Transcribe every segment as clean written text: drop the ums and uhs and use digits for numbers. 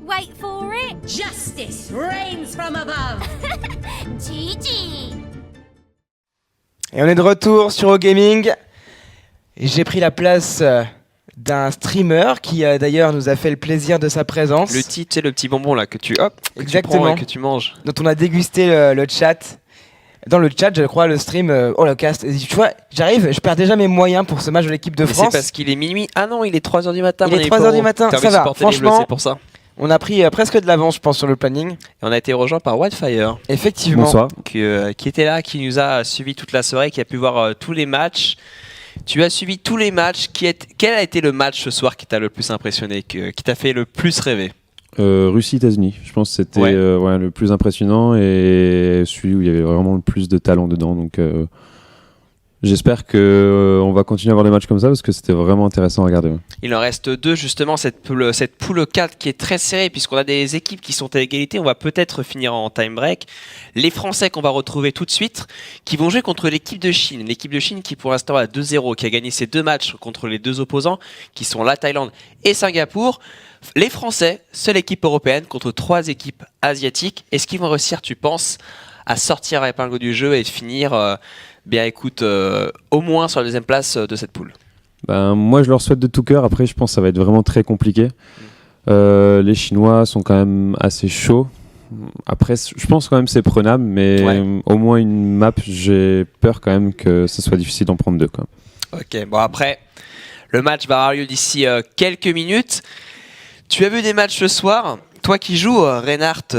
Wait for it. Justice reigns from above. GG. Et on est de retour sur OGaming. Et j'ai pris la place d'un streamer qui d'ailleurs nous a fait le plaisir de sa présence. Le type, c'est le petit bonbon là que tu prends Exactement. et que tu manges. Dont on a dégusté le chat. Dans le chat, je crois, le stream, le cast. Et tu vois, je perds déjà mes moyens pour ce match de l'équipe de Mais France. c'est parce qu'il est minuit. Ah non, il est 3h du matin. Il est 3h du matin, ça va. Franchement, c'est pour ça. on a pris presque de l'avance, je pense, sur le planning. Et on a été rejoint par Wildfire. Effectivement. Bonsoir. Qui était là, qui nous a suivi toute la soirée, qui a pu voir tous les matchs. Tu as suivi tous les matchs. Quel a été le match ce soir qui t'a le plus impressionné, qui t'a fait le plus rêver? Russie-États-Unis, je pense que c'était le plus impressionnant et celui où il y avait vraiment le plus de talent dedans. Donc j'espère qu'on va continuer à avoir des matchs comme ça parce que c'était vraiment intéressant à regarder. Il en reste deux, justement, cette poule 4 qui est très serrée, puisqu'on a des équipes qui sont à égalité. On va peut-être finir en time break. Les Français qu'on va retrouver tout de suite, qui vont jouer contre l'équipe de Chine. L'équipe de Chine qui, pour l'instant, a 2-0, qui a gagné ses deux matchs contre les deux opposants, qui sont la Thaïlande et Singapour. Les Français, seule équipe européenne contre 3 équipes asiatiques. Est-ce qu'ils vont réussir, tu penses, à sortir l'épingle du jeu et finir, au moins sur la deuxième place de cette poule? Moi, je leur souhaite de tout cœur. Après, je pense que ça va être vraiment très compliqué. Les Chinois sont quand même assez chauds. Après, je pense quand même que c'est prenable, mais au moins une map, j'ai peur quand même que ce soit difficile d'en prendre 2. Quoi. Ok, bon après, le match va avoir lieu d'ici quelques minutes. Tu as vu des matchs ce soir? Toi qui joues Reinhardt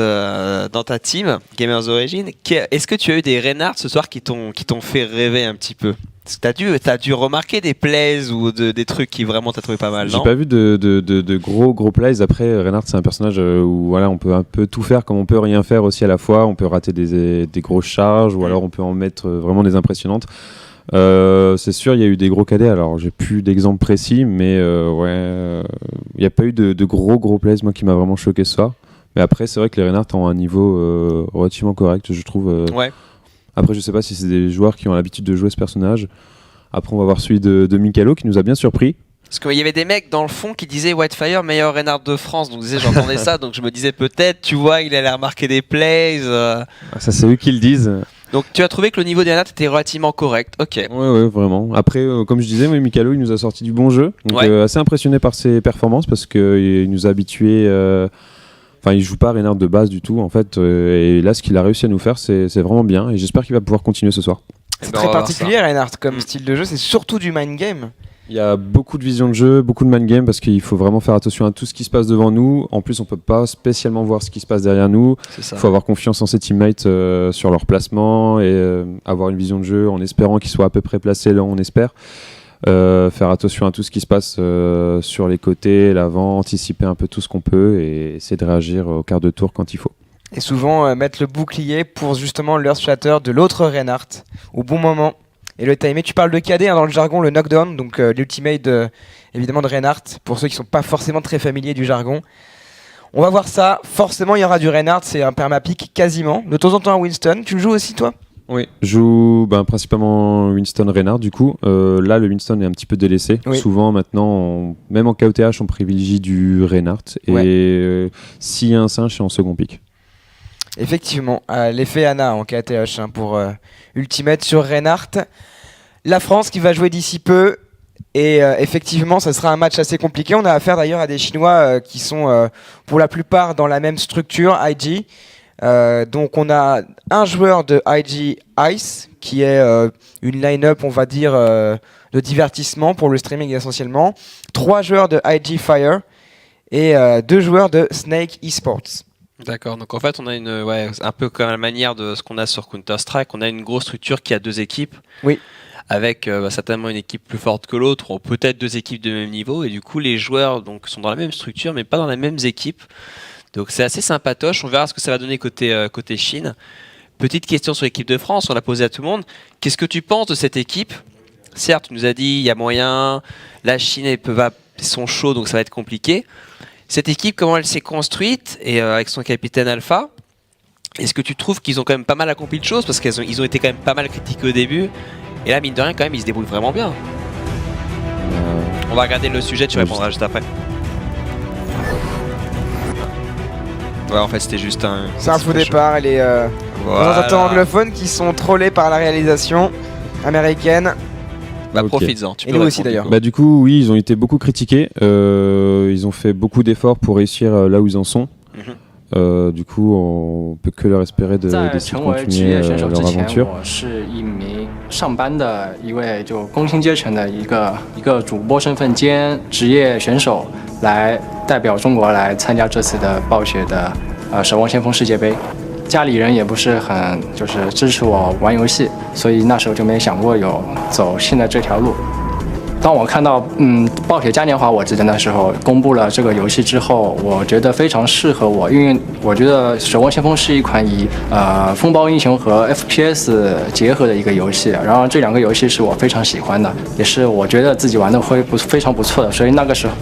dans ta team, Gamers Origin, est-ce que tu as eu des Reinhardt ce soir qui t'ont fait rêver un petit peu? T'as dû remarquer des plays ou des trucs qui vraiment t'as trouvé pas mal, non? J'ai pas vu de gros plays. Après, Reinhardt, c'est un personnage où voilà, on peut un peu tout faire comme on peut rien faire aussi à la fois. On peut rater des grosses charges ou alors on peut en mettre vraiment des impressionnantes. C'est sûr, il y a eu des gros cadets. Alors, j'ai plus d'exemples précis, mais il n'y a pas eu de gros plays moi qui m'a vraiment choqué ce soir. Mais après, c'est vrai que les Reinhardt ont un niveau relativement correct, je trouve. Après, je sais pas si c'est des joueurs qui ont l'habitude de jouer ce personnage. Après, on va voir celui de Mikalo qui nous a bien surpris. Parce qu'il y avait des mecs dans le fond qui disaient Whitefire, meilleur Reinhardt de France. Donc j'entendais ça, donc je me disais peut-être, tu vois, il allait remarquer des plays. Ça, c'est eux qui le disent. Donc tu as trouvé que le niveau des Reinhardt était relativement correct. Ok. Ouais, vraiment. Après, comme je disais, Mikalo, il nous a sorti du bon jeu. Donc assez impressionné par ses performances parce qu'il nous a habitués. Enfin, il joue pas Reinhardt de base du tout, en fait. Et là, ce qu'il a réussi à nous faire, c'est vraiment bien. Et j'espère qu'il va pouvoir continuer ce soir. C'est très particulier, Reinhardt, comme style de jeu. C'est surtout du mind game. Il y a beaucoup de vision de jeu, beaucoup de mind game parce qu'il faut vraiment faire attention à tout ce qui se passe devant nous. En plus, on peut pas spécialement voir ce qui se passe derrière nous. Il faut avoir confiance en ses teammates sur leur placement et avoir une vision de jeu en espérant qu'ils soient à peu près placés là où on espère. Faire attention à tout ce qui se passe sur les côtés, l'avant, anticiper un peu tout ce qu'on peut et essayer de réagir au quart de tour quand il faut. Et souvent mettre le bouclier pour justement l'Earth Shatter de l'autre Reinhardt au bon moment. Et le timer, tu parles de KD dans le jargon, le knockdown, donc l'ultimate évidemment de Reinhardt, pour ceux qui ne sont pas forcément très familiers du jargon. On va voir ça, forcément il y aura du Reinhardt, c'est un permapick quasiment. De temps en temps un Winston, tu le joues aussi toi? Oui, je joue principalement Winston Reinhardt du coup. Là, le Winston est un petit peu délaissé. Oui. Souvent, maintenant, même en KOTH, on privilégie du Reinhardt. Et s'il y a un singe, c'est en second pick. Effectivement, l'effet Anna en KTH pour Ultimate sur Reinhardt. La France qui va jouer d'ici peu. Et effectivement, ça sera un match assez compliqué. On a affaire d'ailleurs à des Chinois qui sont pour la plupart dans la même structure, IG. Donc on a un joueur de IG Ice qui est une line-up on va dire de divertissement pour le streaming essentiellement, 3 joueurs de IG Fire et 2 joueurs de Snake Esports. D'accord, donc en fait on a un peu comme la manière de ce qu'on a sur Counter-Strike, on a une grosse structure qui a 2 équipes. Oui. Avec certainement une équipe plus forte que l'autre, ou peut-être 2 équipes de même niveau, et du coup les joueurs donc, sont dans la même structure mais pas dans les mêmes équipes. Donc c'est assez sympatoche, on verra ce que ça va donner côté Chine. Petite question sur l'équipe de France, on l'a posée à tout le monde. Qu'est-ce que tu penses de cette équipe? Certes, tu nous as dit il y a moyen, la Chine ils sont chauds donc ça va être compliqué. Cette équipe, comment elle s'est construite et avec son capitaine Alpha, est-ce que tu trouves qu'ils ont quand même pas mal accompli de choses? Parce qu'ils ont été quand même pas mal critiqués au début. Et là, mine de rien, quand même, ils se débrouillent vraiment bien. On va regarder le sujet, tu répondras juste après. Ouais, en fait, c'était juste un. C'est un faux départ et les présenteurs anglophones qui sont trollés par la réalisation américaine. Bah, Ok. profites-en. Tu Et peux nous aussi, répondre, d'ailleurs. du coup. Bah du coup, oui, ils ont été beaucoup critiqués. Ils ont fait beaucoup d'efforts pour réussir là où ils en sont. Du coup, on peut que leur espérer 在 d'essayer 成 de 为职 continuer 业选手之 leur 前， aventure. 我是一名上班的一位就工薪阶层的一个主播身份兼职业选手，来代表中国来参加这次的暴雪的守望先锋世界杯。家里人也不是很就是支持我玩游戏，所以那时候就没想过有走现在这条路。当我看到暴雪嘉年华，我记得那时候公布了这个游戏之后，我觉得非常适合我，因为我觉得《守望先锋》是一款以风暴英雄和 FPS 结合的一个游戏，然后这两个游戏是我非常喜欢的，也是我觉得自己玩的会非常不错的，所以那个时候。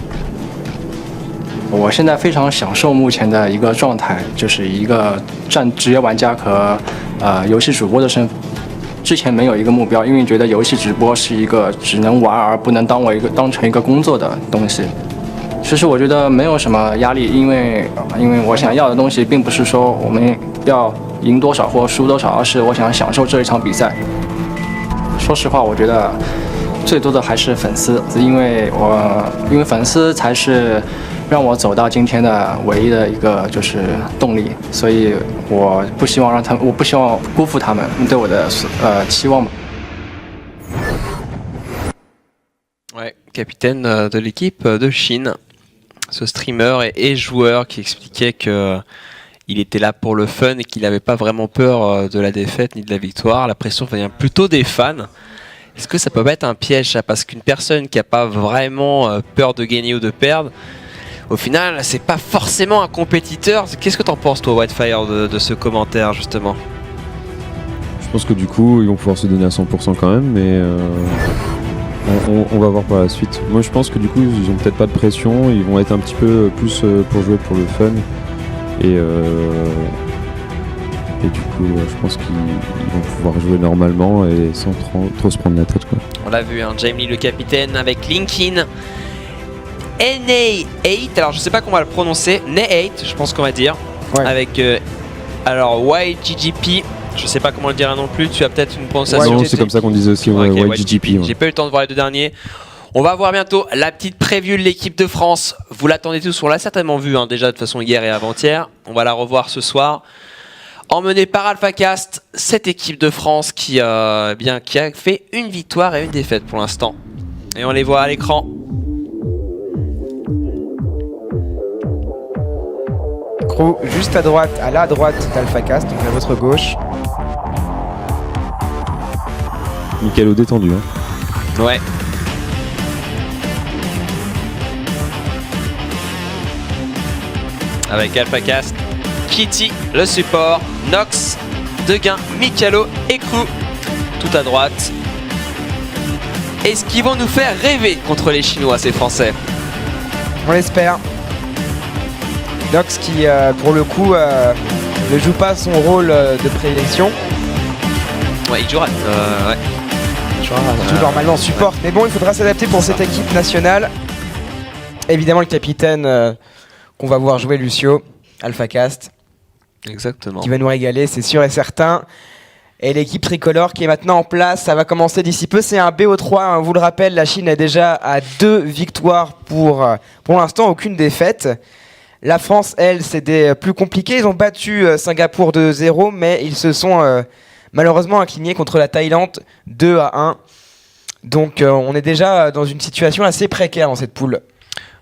我现在非常享受目前的一个状态，就是一个职业玩家和游戏主播的身份。之前没有一个目标，因为觉得游戏直播是一个只能玩而不能当成一个工作的东西。其实我觉得没有什么压力，因为我想要的东西并不是说我们要赢多少或输多少，而是我想享受这一场比赛。说实话，我觉得最多的还是粉丝，因为粉丝才是让我走到今天的唯一的一个就是动力，所以我不希望辜负他们对我的期望。 Ouais, capitaine de l'équipe de Chine, ce streamer et joueur qui expliquait que il était là pour le fun et qu'il n'avait pas vraiment peur de la défaite ni de la victoire. La pression vient plutôt des fans. Est-ce que ça peut pas être un piège ça? Parce qu'une personne qui n'a pas vraiment peur de gagner ou de perdre, au final, c'est pas forcément un compétiteur. Qu'est-ce que t'en penses, toi, Whitefire, de ce commentaire, justement? Je pense que du coup, ils vont pouvoir se donner à 100% quand même, mais on va voir par la suite. Moi, je pense que du coup, ils ont peut-être pas de pression, ils vont être un petit peu plus pour jouer pour le fun. Et du coup, je pense qu'ils vont pouvoir jouer normalement et sans trop se prendre la tête, quoi. On l'a vu, hein, Jamie le capitaine avec Linkin. NA8, alors je sais pas comment on va le prononcer, NA8 je pense qu'on va dire, Ouais. avec alors YGGP, je sais pas comment le dire non plus, tu as peut-être une prononciation. Non, c'est comme ça qu'on disait aussi, ouais, Ok, YGGP. Ouais. J'ai pas eu le temps de voir les deux derniers. On va voir bientôt la petite preview de l'équipe de France, vous l'attendez tous, on l'a certainement vu hein, déjà de toute façon hier et avant-hier, on va la revoir ce soir. Emmenée par AlphaCast, cette équipe de France qui a fait une victoire et une défaite pour l'instant. Et on les voit à l'écran. Crew juste à droite, à la droite d'AlphaCast, donc à votre gauche. Nickel au détendu. Hein. Ouais. Avec AlphaCast, Kitty, le support, Nox, Deguin, Mikalo et Crew, tout à droite. Est-ce qu'ils vont nous faire rêver contre les Chinois, ces Français? On l'espère. Nox qui, pour le coup, ne joue pas son rôle de prédilection. Ouais, il jouera. Ouais. Il jouera, Il joue normalement support. Mais bon, il faudra s'adapter pour cette équipe nationale. Évidemment, le capitaine qu'on va voir jouer, Lucio, AlphaCast, Exactement. qui va nous régaler, c'est sûr et certain. Et l'équipe tricolore qui est maintenant en place, ça va commencer d'ici peu. C'est un BO3, hein, on vous le rappelle, la Chine est déjà à 2 victoires pour l'instant, aucune défaite. La France, elle, c'était plus compliqué. Ils ont battu Singapour 2-0, mais ils se sont malheureusement inclinés contre la Thaïlande 2-1. Donc on est déjà dans une situation assez précaire dans cette poule.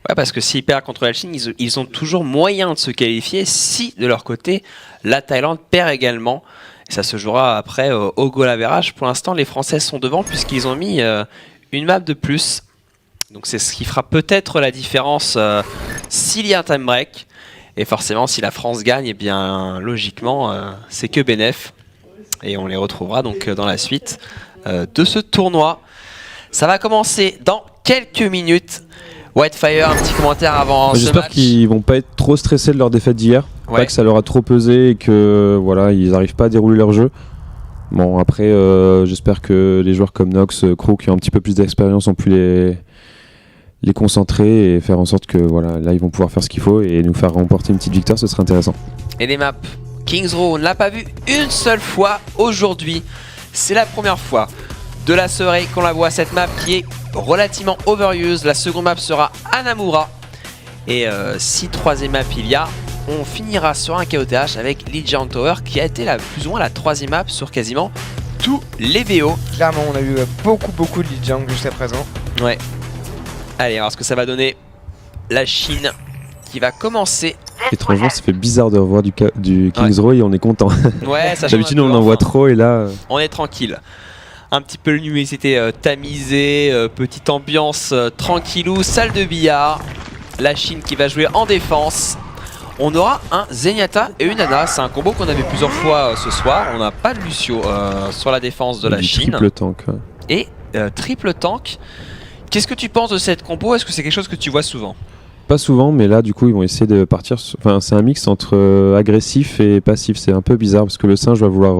Ouais, parce que s'ils perdent contre la Chine, ils ont toujours moyen de se qualifier si, de leur côté, la Thaïlande perd également. Et ça se jouera après au goal average. Pour l'instant, les Français sont devant puisqu'ils ont mis une map de plus. Donc c'est ce qui fera peut-être la différence s'il y a un time break. Et forcément, si la France gagne, eh bien logiquement, c'est que bénef. Et on les retrouvera donc dans la suite de ce tournoi. Ça va commencer dans quelques minutes. Whitefire, un petit commentaire avant ce J'espère match. qu'ils vont pas être trop stressés de leur défaite d'hier. Ouais. Pas que ça leur a trop pesé et que voilà, ils n'arrivent pas à dérouler leur jeu. Bon, après, j'espère que les joueurs comme Nox, Crew, qui ont un petit peu plus d'expérience, ont pu les concentrer et faire en sorte que voilà, là ils vont pouvoir faire ce qu'il faut et nous faire remporter une petite victoire, ce serait intéressant. Et les maps, Kings Row, on ne l'a pas vu une seule fois aujourd'hui. C'est la première fois de la soirée qu'on la voit, cette map qui est relativement overuse. La seconde map sera Hanamura. Et si troisième map il y a, on finira sur un KOTH avec Legion Tower qui a été plus ou moins la troisième map sur quasiment tous les VO. Clairement, on a eu beaucoup de lead jump jusqu'à présent. Ouais. Allez, on va voir ce que ça va donner. La Chine qui va commencer. Étrangement, ça fait bizarre de revoir du Kings Row et on est content. Ouais, ça change D'habitude, un peu, on en voit enfin. trop et là. On est tranquille. Un petit peu le nuit, c'était tamisé, petite ambiance tranquillou, salle de billard. La Chine qui va jouer en défense. On aura un Zenyatta et une Ana. C'est un combo qu'on a vu plusieurs fois ce soir. On n'a pas de Lucio sur la défense de la Chine. Triple tank. Ouais. Et triple tank. Qu'est-ce que tu penses de cette combo? Est-ce que c'est quelque chose que tu vois souvent? Pas souvent, mais là, du coup, ils vont essayer de partir. Enfin, c'est un mix entre agressif et passif. C'est un peu bizarre parce que le singe va vouloir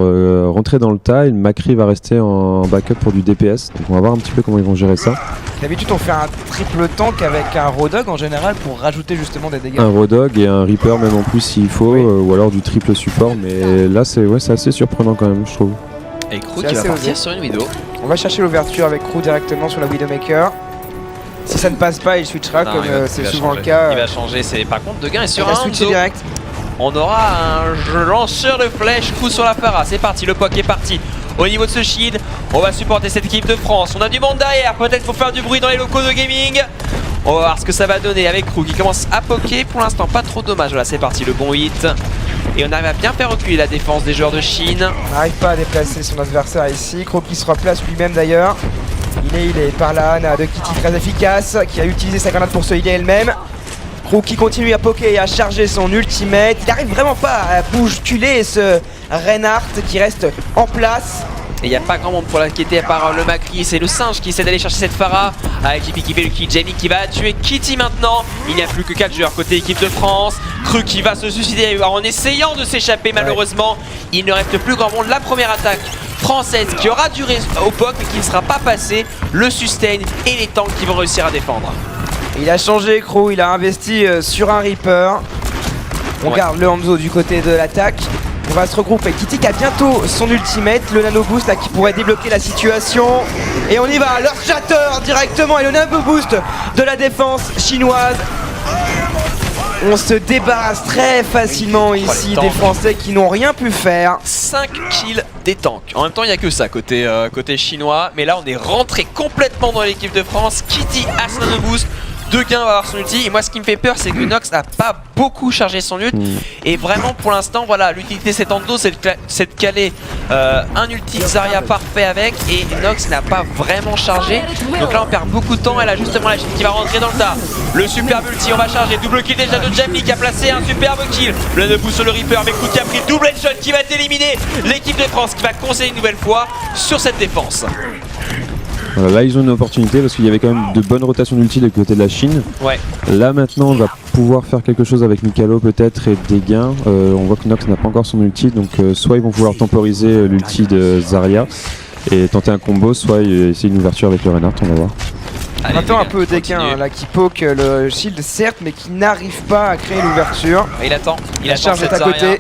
rentrer dans le tas et le Macri va rester en backup pour du DPS. Donc, on va voir un petit peu comment ils vont gérer ça. D'habitude, on fait un triple tank avec un Road Dogg en général pour rajouter justement des dégâts. Un Road Dogg et un Reaper, même en plus, s'il faut, Oui. ou alors du triple support. Mais là, c'est assez surprenant quand même, je trouve. Et Crew C'est qui va assez partir osé. sur une Widow. On va chercher l'ouverture avec Crew directement sur la Widowmaker. Si ça ne passe pas, il switchera Non, comme il va- c'est il va souvent changer. le cas. Il va changer. Par contre, De Gain est Il sur va un switcher Hanzo. direct. On aura un lanceur de flèche, coup sur la Pharah. C'est parti, le POC est parti. Au niveau de ce shield, on va supporter cette équipe de France. On a du monde derrière, peut-être pour faire du bruit dans les locaux de gaming. On va voir ce que ça va donner avec Crew qui commence à poker. Pour l'instant, pas trop de dommages. Voilà, c'est parti, le bon hit. Et on arrive à bien faire reculer la défense des joueurs de Chine. On n'arrive pas à déplacer son adversaire ici. Crow qui se replace lui-même d'ailleurs. Il est par là, Ana de Kitty très efficace, qui a utilisé sa grenade pour se healer elle-même. Crew qui continue à poker et à charger son ultimate. Il n'arrive vraiment pas à bousculer ce Reinhardt qui reste en place. Et il n'y a pas grand monde pour l'inquiéter à part le Macri. C'est le singe qui essaie d'aller chercher cette Pharah. Avec JP qui fait le kill. Jamie qui va tuer Kitty maintenant. Il n'y a plus que 4 joueurs côté équipe de France. Cru qui va se suicider en essayant de s'échapper malheureusement. Il ne reste plus grand monde. La première attaque française qui aura duré au POC mais qui ne sera pas passée. Le sustain et les tanks qui vont réussir à défendre. Il a changé Crew, il a investi sur un Reaper. On Ouais. garde le Hanzo du côté de l'attaque. On va se regrouper. Kitty qui a bientôt son ultimate, le nano boost là qui pourrait débloquer la situation. Et on y va, leur shatter directement et le nano boost de la défense chinoise. On se débarrasse très facilement ici tanks. des Français qui n'ont rien pu faire. 5 kills des tanks. En même temps, il n'y a que ça côté chinois. Mais là, on est rentré complètement dans l'équipe de France. Kitty a son nano boost. De Gain va avoir son ulti. Et moi, ce qui me fait peur, c'est que Nox n'a pas beaucoup chargé son ult. Et vraiment, pour l'instant, voilà, l'utilité de cet Ando, c'est de caler un ulti Zarya parfait avec. Et Nox n'a pas vraiment chargé. Donc là, on perd beaucoup de temps. Elle a justement la Chine qui va rentrer dans le tas. Le superbe ulti, on va charger. Double kill déjà de Jamie qui a placé un superbe kill. Le ne boost sur le Reaper, mais coup qui a pris double headshot qui va éliminer l'équipe de France qui va conseiller une nouvelle fois sur cette défense. Voilà, là, ils ont une opportunité parce qu'il y avait quand même de bonnes rotations d'ulti du côté de la Chine. Ouais. Là, maintenant, on va pouvoir faire quelque chose avec Mikalo peut-être et des gains. On voit que Nox n'a pas encore son ulti, donc soit ils vont vouloir temporiser l'ulti de Zarya et tenter un combo, soit essayer une ouverture avec le Reinhardt, on va voir. On Allez, attend les un gars, peu Dequin continue. là qui poke le shield certes mais qui n'arrive pas à créer l'ouverture. Il attend. Il La attend charge est cette à Zarya. côté.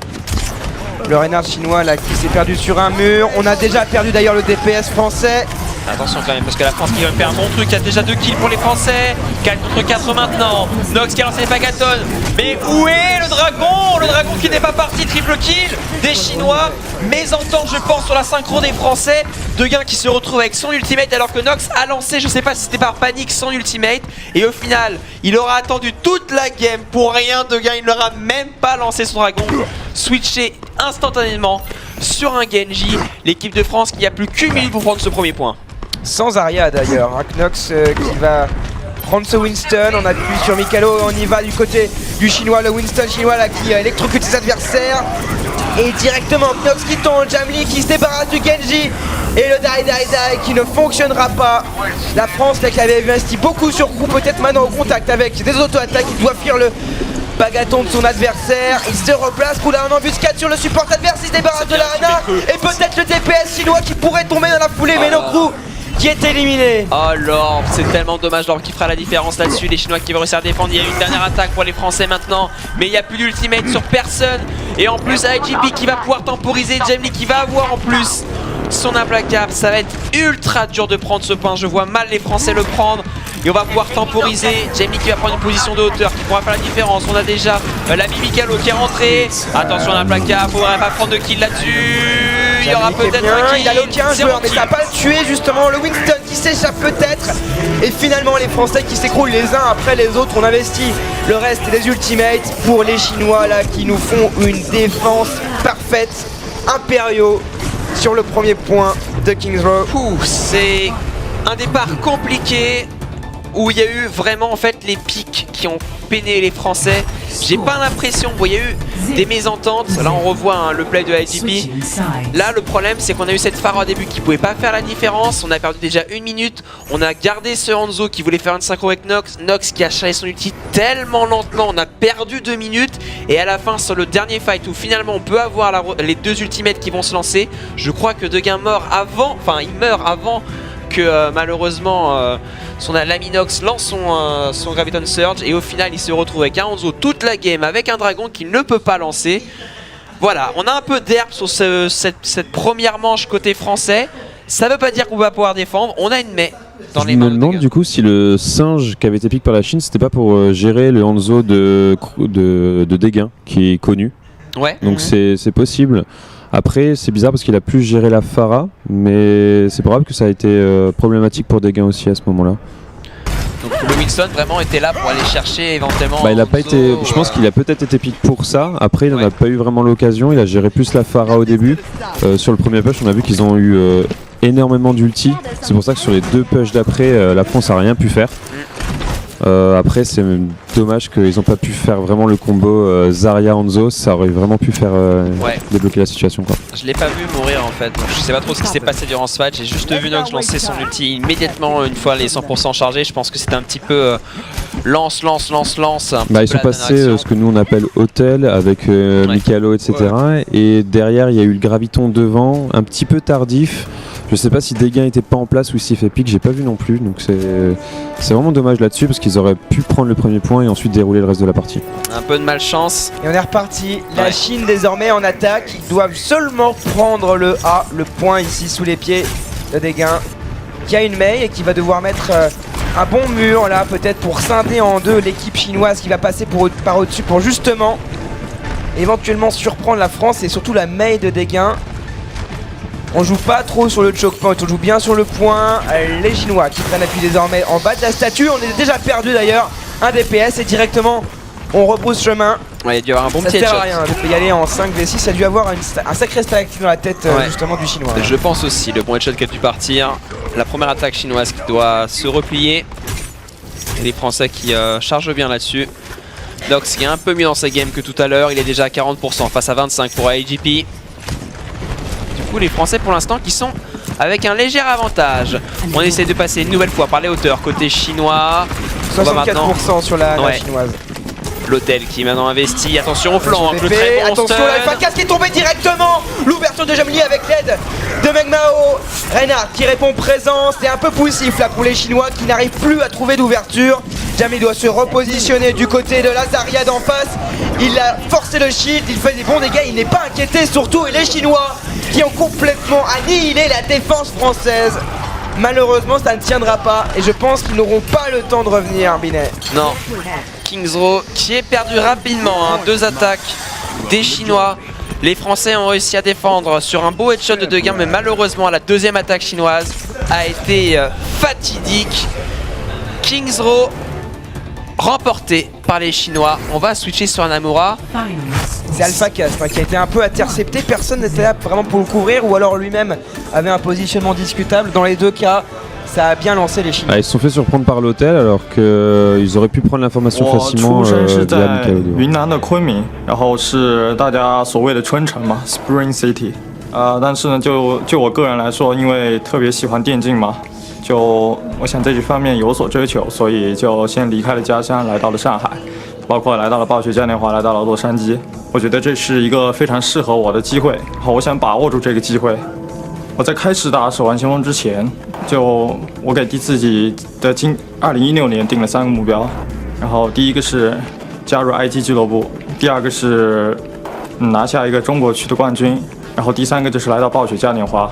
Le Reinhardt chinois là qui s'est perdu sur un mur. On a déjà perdu d'ailleurs le DPS français. Attention quand même parce que la France qui va faire un bon truc, il y a déjà 2 kills pour les Français, 4 contre 4 maintenant, Nox qui a lancé les Pagaton, mais où est le dragon? Le dragon qui n'est pas parti, triple kill des Chinois, mésentente je pense sur la synchro des Français, De Gain qui se retrouve avec son ultimate alors que Nox a lancé, je sais pas si c'était par panique, son ultimate, et au final il aura attendu toute la game pour rien. De Gain il n'aura même pas lancé son dragon, switché instantanément sur un Genji, l'équipe de France qui a plus qu'une minute pour prendre ce premier point. Sans Aria d'ailleurs, hein. Knox qui va prendre ce Winston, on appuie sur Mikalo et on y va du côté du chinois, le Winston chinois là qui électrocute ses adversaires. Et directement Knox qui tombe, Jamli qui se débarrasse du Genji et le die qui ne fonctionnera pas. La France là qui avait investi beaucoup sur coup, peut-être maintenant au contact avec des auto-attaques, il doit fuir le bagaton de son adversaire, il se replace, Roula en embuscade sur le support adverse, il se débarrasse de la Ana et peut-être le DPS chinois qui pourrait tomber dans la foulée, mais non Crew qui est éliminé. Oh Lord, c'est tellement dommage. Lord qui fera la différence là-dessus. Les Chinois qui vont réussir à défendre. Il y a une dernière attaque pour les Français maintenant, mais il n'y a plus d'ultimate sur personne. Et en plus IGP qui va pouvoir temporiser, Jamie qui va avoir en plus son implacable. Ça va être ultra dur de prendre ce point. Je vois mal les Français le prendre. Et on va pouvoir temporiser. Jamie qui va prendre une position de hauteur, qui pourra faire la différence. On a déjà l'ami Mikalo qui est rentré. Attention à l'implacable, faudrait pas prendre de kill là-dessus. Il y aura peut-être un kill. Il a loqué un joueur, mais ça n'a pas tué justement le Winston qui s'échappe peut-être. Et finalement les Français qui s'écroulent les uns après les autres. On investit le reste des ultimates pour les Chinois là qui nous font une défense parfaite. Impériaux sur le premier point de Kings Row. C'est un départ compliqué où il y a eu vraiment en fait les pics qui ont peiné les Français. J'ai pas l'impression, il y a eu des mésententes. Là on revoit le play de IGP. Là le problème c'est qu'on a eu cette Pharah au début qui pouvait pas faire la différence. On a perdu déjà 1 minute. On a gardé ce Hanzo qui voulait faire une synchro avec Nox. Nox qui a chargé son ulti tellement lentement. On a perdu 2 minutes. Et à la fin sur le dernier fight où finalement on peut avoir les deux ultimates qui vont se lancer. Je crois que Degain meurt avant, enfin il meurt avant que malheureusement son Laminox lance son Graviton Surge et au final il se retrouve avec un Hanzo toute la game avec un dragon qu'il ne peut pas lancer. Voilà, on a un peu d'herbe sur cette première manche côté français. Ça veut pas dire qu'on va pouvoir défendre, on a une main dans les mains. Je me demande du coup si le singe qui avait été piqué par la Chine c'était pas pour gérer le Hanzo de Degain qui est connu. Ouais. Donc c'est possible. Après, c'est bizarre parce qu'il a plus géré la Pharah, mais c'est probable que ça a été problématique pour Degain aussi à ce moment-là. Donc le Winston vraiment était là pour aller chercher éventuellement. Il a pas été. Je pense qu'il a peut-être été pick pour ça. Après, il n'en a pas eu vraiment l'occasion. Il a géré plus la Pharah au début. Sur le premier push, on a vu qu'ils ont eu énormément d'ulti. C'est pour ça que sur les 2 pushs d'après, la France a rien pu faire. Après c'est dommage qu'ils n'ont pas pu faire vraiment le combo Zarya Hanzo, ça aurait vraiment pu faire débloquer la situation quoi. Je l'ai pas vu mourir en fait, donc je sais pas trop ce qui s'est passé durant ce match, j'ai juste vu Nox lancer son ulti immédiatement une fois les 100% chargés, je pense que c'était un petit peu lance. Ils sont passés ce que nous on appelle hôtel avec Mikalo etc. Et derrière il y a eu le graviton devant, un petit peu tardif. Je sais pas si Degain était pas en place ou s'il fait pique, j'ai pas vu non plus, donc c'est vraiment dommage là-dessus parce qu'ils auraient pu prendre le premier point et ensuite dérouler le reste de la partie. Un peu de malchance. Et on est reparti, la Chine désormais en attaque, ils doivent seulement prendre le point ici sous les pieds de Degain qui a une Mei et qui va devoir mettre un bon mur là peut-être pour scinder en deux l'équipe chinoise qui va passer par au-dessus pour justement éventuellement surprendre la France et surtout la Mei de Degain. On joue pas trop sur le choke point, on joue bien sur le point. Les Chinois qui prennent appui désormais en bas de la statue. On est déjà perdu d'ailleurs. Un DPS et directement on repousse chemin. Ouais, il a dû avoir un bon ça petit sert headshot. à rien de y aller en 5v6. Ça a dû avoir un sacré stalactite dans la tête justement du Chinois. Je pense aussi, le bon headshot qui a dû partir. La première attaque chinoise qui doit se replier. Et les Français qui chargent bien là-dessus. Nox qui est un peu mieux dans sa game que tout à l'heure. Il est déjà à 40% face à 25 pour IGP. Du coup les Français pour l'instant qui sont avec un léger avantage. On essaie de passer une nouvelle fois par les hauteurs côté chinois. 64% sur la chinoise. L'hôtel qui est maintenant investi. Attention au flanc, le très bon attention stun. la F4 qui est tombée directement. L'ouverture de Jamili avec l'aide de Megmao. Reinhardt qui répond présent. C'est un peu poussif là pour les Chinois qui n'arrivent plus à trouver d'ouverture. Jamili doit se repositionner du côté de la Zarya d'en face. Il a forcé le shield, il fait des bons dégâts, il n'est pas inquiété surtout. Et les Chinois qui ont complètement annihilé la défense française. Malheureusement ça ne tiendra pas et je pense qu'ils n'auront pas le temps de revenir, Binet. Non. Kings Row qui est perdu rapidement, 2 attaques des Chinois. Les Français ont réussi à défendre sur un beau headshot de Degain, mais malheureusement la deuxième attaque chinoise a été fatidique. Kings Row remporté par les Chinois. On va switcher sur Namura. C'est AlphaCast qui a été un peu intercepté, personne n'était là vraiment pour le couvrir ou alors lui-même avait un positionnement discutable. Dans les deux cas, ça a bien lancé les Chinois. Ils se sont fait surprendre par l'hôtel alors qu'ils auraient pu prendre l'information facilement via Mikalo. 云南的昆明，然后是大家所谓的春城嘛 ，Spring City。但是呢，就我个人来说，因为特别喜欢电竞嘛，就我想这方面有所追求，所以就先离开了家乡，来到了上海，包括来到了暴雪嘉年华，来到了洛杉矶。我觉得这是一个非常适合我的机会，好，我想把握住这个机会。我在开始打守望先锋之前，就我给自己的2016年定了3个目标，然后第一个是加入 IG 俱乐部，第二个是拿下一个中国区的冠军，然后第3个就是来到暴雪嘉年华。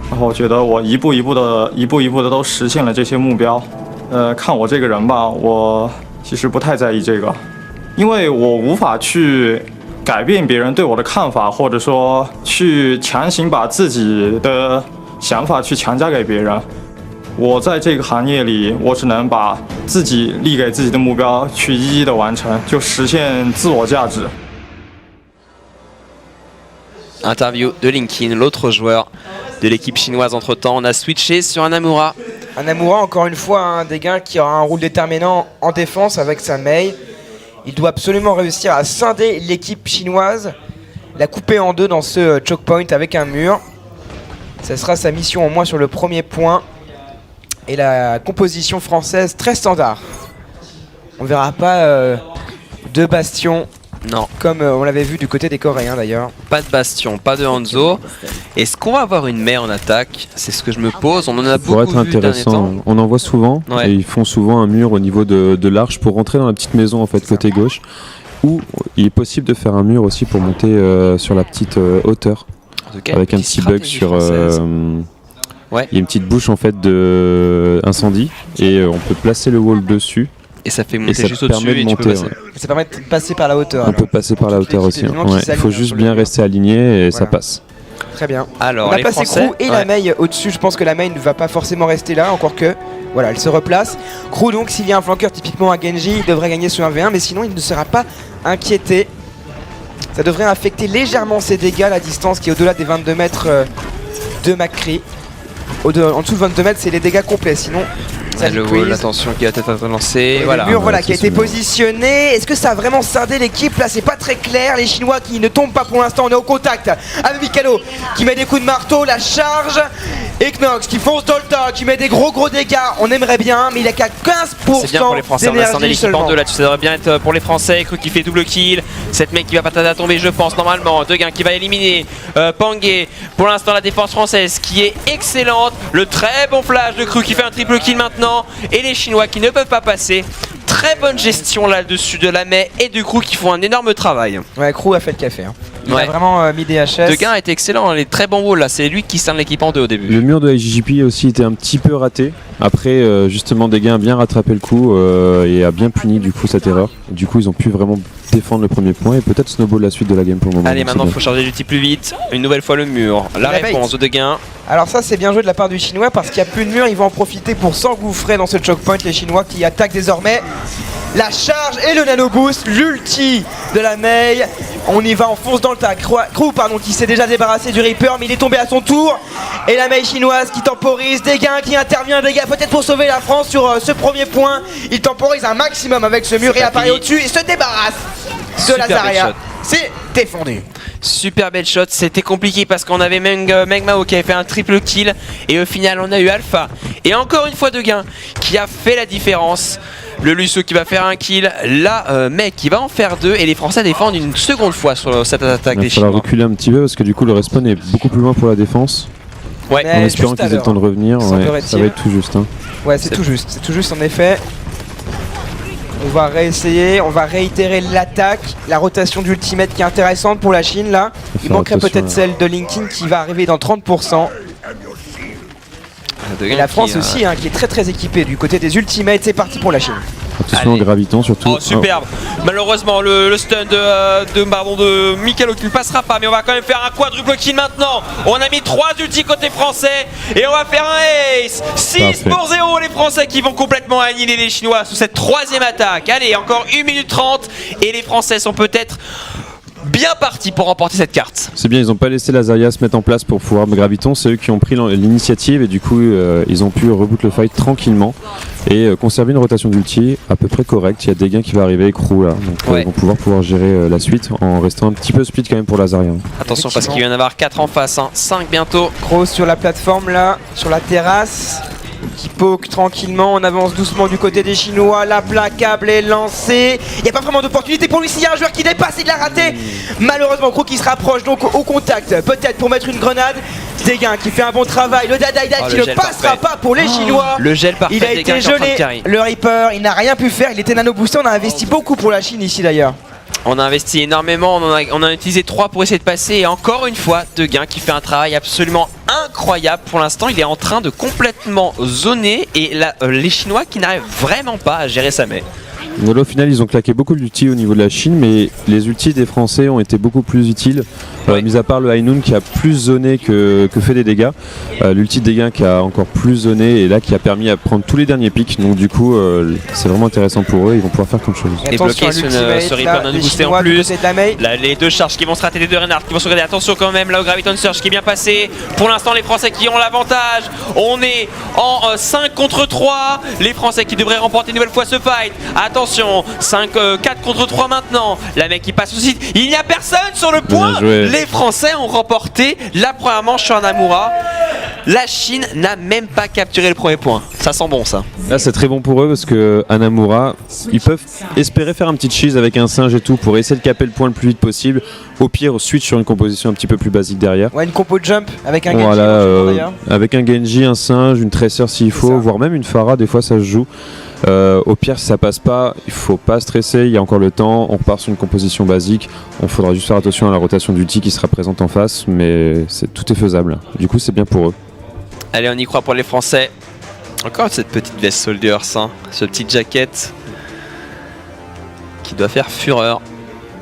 然后我觉得我一步一步的都实现了这些目标。看我这个人吧，我其实不太在意这个，因为我无法去改变别人对我的看法，或者说去强行把自己的想法去强加给别人。我在这个行业里，我只能把自己立给自己的目标去一一的完成，就实现自我价值。Interview de Linkin, l'autre joueur de l'équipe chinoise. Entre-temps, on a switché sur un Namura. Un Namura, encore une fois, un des gars qui aura un rôle déterminant en défense avec sa Mei. Il doit absolument réussir à scinder l'équipe chinoise, la couper en deux dans ce choke point avec un mur. Ça sera sa mission au moins sur le premier point. Et la composition française très standard. On verra pas deux bastions. Non. Comme on l'avait vu du côté des Coréens d'ailleurs. Pas de bastion, pas de Hanzo. Est-ce qu'on va avoir une Mei en attaque? C'est ce que je me pose. On en a beaucoup Pour être vu dernier temps. intéressant, on en voit souvent. Ouais. Et ils font souvent un mur au niveau de l'arche pour rentrer dans la petite maison en fait côté gauche. Ou il est possible de faire un mur aussi pour monter sur la petite hauteur. En tout cas, Avec un une petit bug stratégie sur... française. Ouais. Il y a une petite bouche en fait de incendie et on peut placer le wall dessus. Et ça fait Et monter ça juste permet au-dessus de et tu peux monter. passer. Ça permet de passer par la hauteur. On peut passer par la hauteur aussi. évidemment qui Ouais. Il s'alignent faut juste sur le bien mur. rester aligné et ça Voilà. passe. Très bien. Alors, On a les passé Français, Crew et ouais. la Mei au-dessus. Je pense que la Mei ne va pas forcément rester là, encore que. Voilà, elle se replace. Crew, donc, s'il y a un flanqueur typiquement à Genji, il devrait gagner ce 1v1, mais sinon, il ne sera pas inquiété. Ça devrait affecter légèrement ses dégâts, la distance qui est au-delà des 22 mètres de McCree. En dessous de 22 mètres, c'est les dégâts complets. Sinon, ça Le squeeze. wall, l'attention qui va peut-être être lancée. Et Voilà. le mur voilà, qui a c'est été ce mur. positionné. Est-ce que ça a vraiment scindé l'équipe? Là, c'est pas très clair. Les Chinois qui ne tombent pas pour l'instant. On est au contact avec Mikalo qui met des coups de marteau, la charge. Et Knox qui fonce dans le tas, qui met des gros dégâts. On aimerait bien, mais il a qu'à 15% C'est bien pour les Français, on a scindé d'énergie l'équipe en seulement. deux là-dessus, ça devrait bien être pour les Français. Cru qui fait double kill, cette mec qui va pas tarder à tomber je pense normalement. Deguin qui va éliminer Pangé. Pour l'instant la défense française qui est excellente. Le très bon flash de Cru qui fait un triple kill maintenant. Et les Chinois qui ne peuvent pas passer. Très bonne gestion là-dessus de la Mei et du Cru qui font un énorme travail. Ouais, Crew a fait le café. Hein. Il Ouais. a vraiment mis des HS. Deguin a été excellent, les très bons walls là, c'est lui qui scinde l'équipe en deux au début. Le mur de IGJP aussi était un petit peu raté. Après, justement, Deguin a bien rattrapé le coup et a bien puni du coup cette erreur. Du coup, ils ont pu vraiment défendre le premier point et peut-être snowball la suite de la game pour le moment. Allez, Donc, maintenant c'est il faut charger l'outil plus vite. Une nouvelle fois le mur. La La bait. réponse de Deguin. Alors ça c'est bien joué de la part du Chinois parce qu'il n'y a plus de mur, ils vont en profiter pour s'engouffrer dans ce choke point, les Chinois qui attaquent désormais. La charge et le nano boost, l'ulti de la Mei. On y va, on fonce dans le tas. Crew pardon, qui s'est déjà débarrassé du Reaper, mais il est tombé à son tour. Et la Mei chinoise qui temporise, Deguin qui intervient, Deguin peut-être pour sauver la France sur ce premier point. Il temporise un maximum avec ce mur et apparaît au-dessus et se débarrasse de Super belle Lazaria. shot. C'est défendu. Super belle shot, c'était compliqué parce qu'on avait Mengmao qui avait fait un triple kill et au final on a eu Alpha et encore une fois Deguin qui a fait la différence. Le Lusso qui va faire un kill, la Mei qui va en faire deux et les Français défendent une seconde fois sur cette attaque Il des va falloir Chinois. reculer un petit peu parce que du coup le respawn est beaucoup plus loin pour la défense. Ouais. Mais En espérant juste à qu'ils aient le temps de l'heure. revenir, Semblerait-il. ça va être tout juste. Hein. Ouais, c'est tout juste en effet. On va réessayer, on va réitérer l'attaque, la rotation d'ultimate qui est intéressante pour la Chine là. Il faire manquerait attention, peut-être ouais. celle de Linkin qui va arriver dans 30%. Deguin Et la France qui, aussi hein, qui est très équipée du côté des ultimates, c'est parti pour la Chine. Attention en Allez. gravitant surtout. Oh superbe. Malheureusement le stun de Mikalo qui ne passera pas, mais on va quand même faire un quadruple kill maintenant. On a mis 3 ultis côté français et on va faire un ace. 6 pour 0 les Français qui vont complètement annihiler les Chinois sous cette troisième attaque. Allez, encore 1 minute 30 et les Français sont peut-être bien partis pour remporter cette carte. C'est bien, ils n'ont pas laissé Lazaria se mettre en place pour pouvoir graviton, c'est eux qui ont pris l'initiative et du coup ils ont pu reboot le fight tranquillement et conserver une rotation d'ulti à peu près correcte. Il y a des gains qui va arriver, Crew là, donc Ouais. ils vont pouvoir gérer la suite en restant un petit peu split quand même pour Lazaria. Attention parce qu'il va y en avoir 4 en face, 5 bientôt. Gros sur la plateforme là, sur la terrasse. Qui poke tranquillement, on avance doucement du côté des Chinois, la placable est lancée. Il n'y a pas vraiment d'opportunité pour lui s'il y a un joueur qui dépasse, il l'a raté. Malheureusement, Crew qui se rapproche donc au contact, peut-être pour mettre une grenade. Deguin qui fait un bon travail. Le Dadaïda Oh, qui le ne gel passera parfait. pas pour les Chinois. Le gel parfait. Il a Deguin été qui est en train de gelé. carry. Le Reaper, il n'a rien pu faire. Il était nano boosté. On a investi beaucoup pour la Chine ici d'ailleurs. On a investi énormément, on a utilisé 3 pour essayer de passer et encore une fois Deguin qui fait un travail absolument incroyable. Pour l'instant il est en train de complètement zoner et les Chinois qui n'arrivent vraiment pas à gérer sa main. Au final, ils ont claqué beaucoup d'ultis au niveau de la Chine, mais les ultis des Français ont été beaucoup plus utiles. Ouais. Mis à part le Hainoun qui a plus zoné que fait des dégâts. L'ulti de Deguin qui a encore plus zoné et là qui a permis à prendre tous les derniers pics. Donc du coup, c'est vraiment intéressant pour eux. Ils vont pouvoir faire quelque chose. Et bloqué sur ce Reaper nano boosté en plus. Là, les deux charges qui vont se rater, les deux Reinhardt qui vont se regarder. Attention quand même, là au Graviton Surge qui est bien passé. Pour l'instant, les Français qui ont l'avantage. On est en 5 contre 3. Les Français qui devraient remporter une nouvelle fois ce fight. Attention, 4 contre 3 maintenant. La mec qui passe aussi. Il n'y a personne sur le point. Les Français ont remporté la première manche sur Hanamura. La Chine n'a même pas capturé le premier point. Ça sent bon ça. Là c'est très bon pour eux parce que Hanamura, ils peuvent espérer faire un petit cheese avec un singe et tout pour essayer de caper le point le plus vite possible. Au pire, switch sur une composition un petit peu plus basique derrière. Ouais, une compo de jump avec un Genji. Voilà, avec un Genji, un singe, une Tracer s'il faut, voire même une Pharah, des fois ça se joue. Au pire, si ça passe pas, il faut pas stresser, il y a encore le temps, on repart sur une composition basique. On faudra juste faire attention à la rotation d'ulti qui sera présente en face, mais tout est faisable. Du coup, c'est bien pour eux. Allez, on y croit pour les Français. Encore cette petite veste Soldiers, hein, ce petit jacket qui doit faire fureur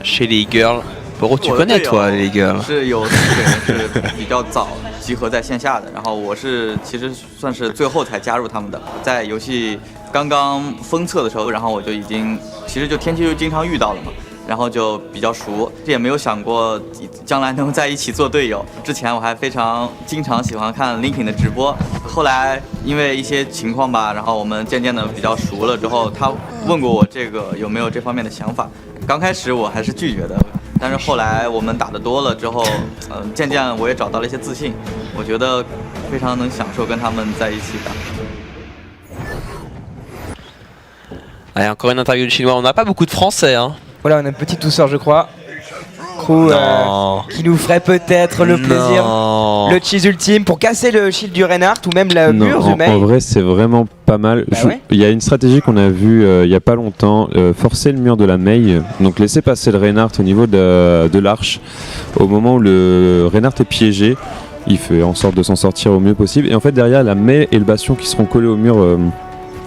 chez les girls. Boro, tu connais toi les girls? 是有4个人是比较早集合在线下的，然后我是其实算是最后才加入他们的，在游戏刚刚封测的时候，然后我就已经其实就天气就经常遇到了嘛。 然后就比较熟，也没有想过将来能在一起做队友。之前我还经常喜欢看 Linkin 的直播，后来因为一些情况吧，然后我们渐渐的比较熟了之后，他问过我这个有没有这方面的想法。刚开始我还是拒绝的，但是后来我们打得多了之后，渐渐我也找到了一些自信，我觉得非常能享受跟他们在一起打。 Allez, encore une interview de chinois. On n'a pas beaucoup de français, hein. Voilà, on a une petite douceur, je crois. Crew qui nous ferait peut-être le plaisir. Le cheese ultime pour casser le shield du Reinhardt ou même le mur du main. En vrai, c'est vraiment pas mal. Il y a une stratégie qu'on a vue il y a pas longtemps, forcer le mur de la Mei, donc laisser passer le Reinhardt au niveau de l'arche. Au moment où le Reinhardt est piégé, il fait en sorte de s'en sortir au mieux possible. Et en fait, derrière, la Mei et le bastion qui seront collés au mur.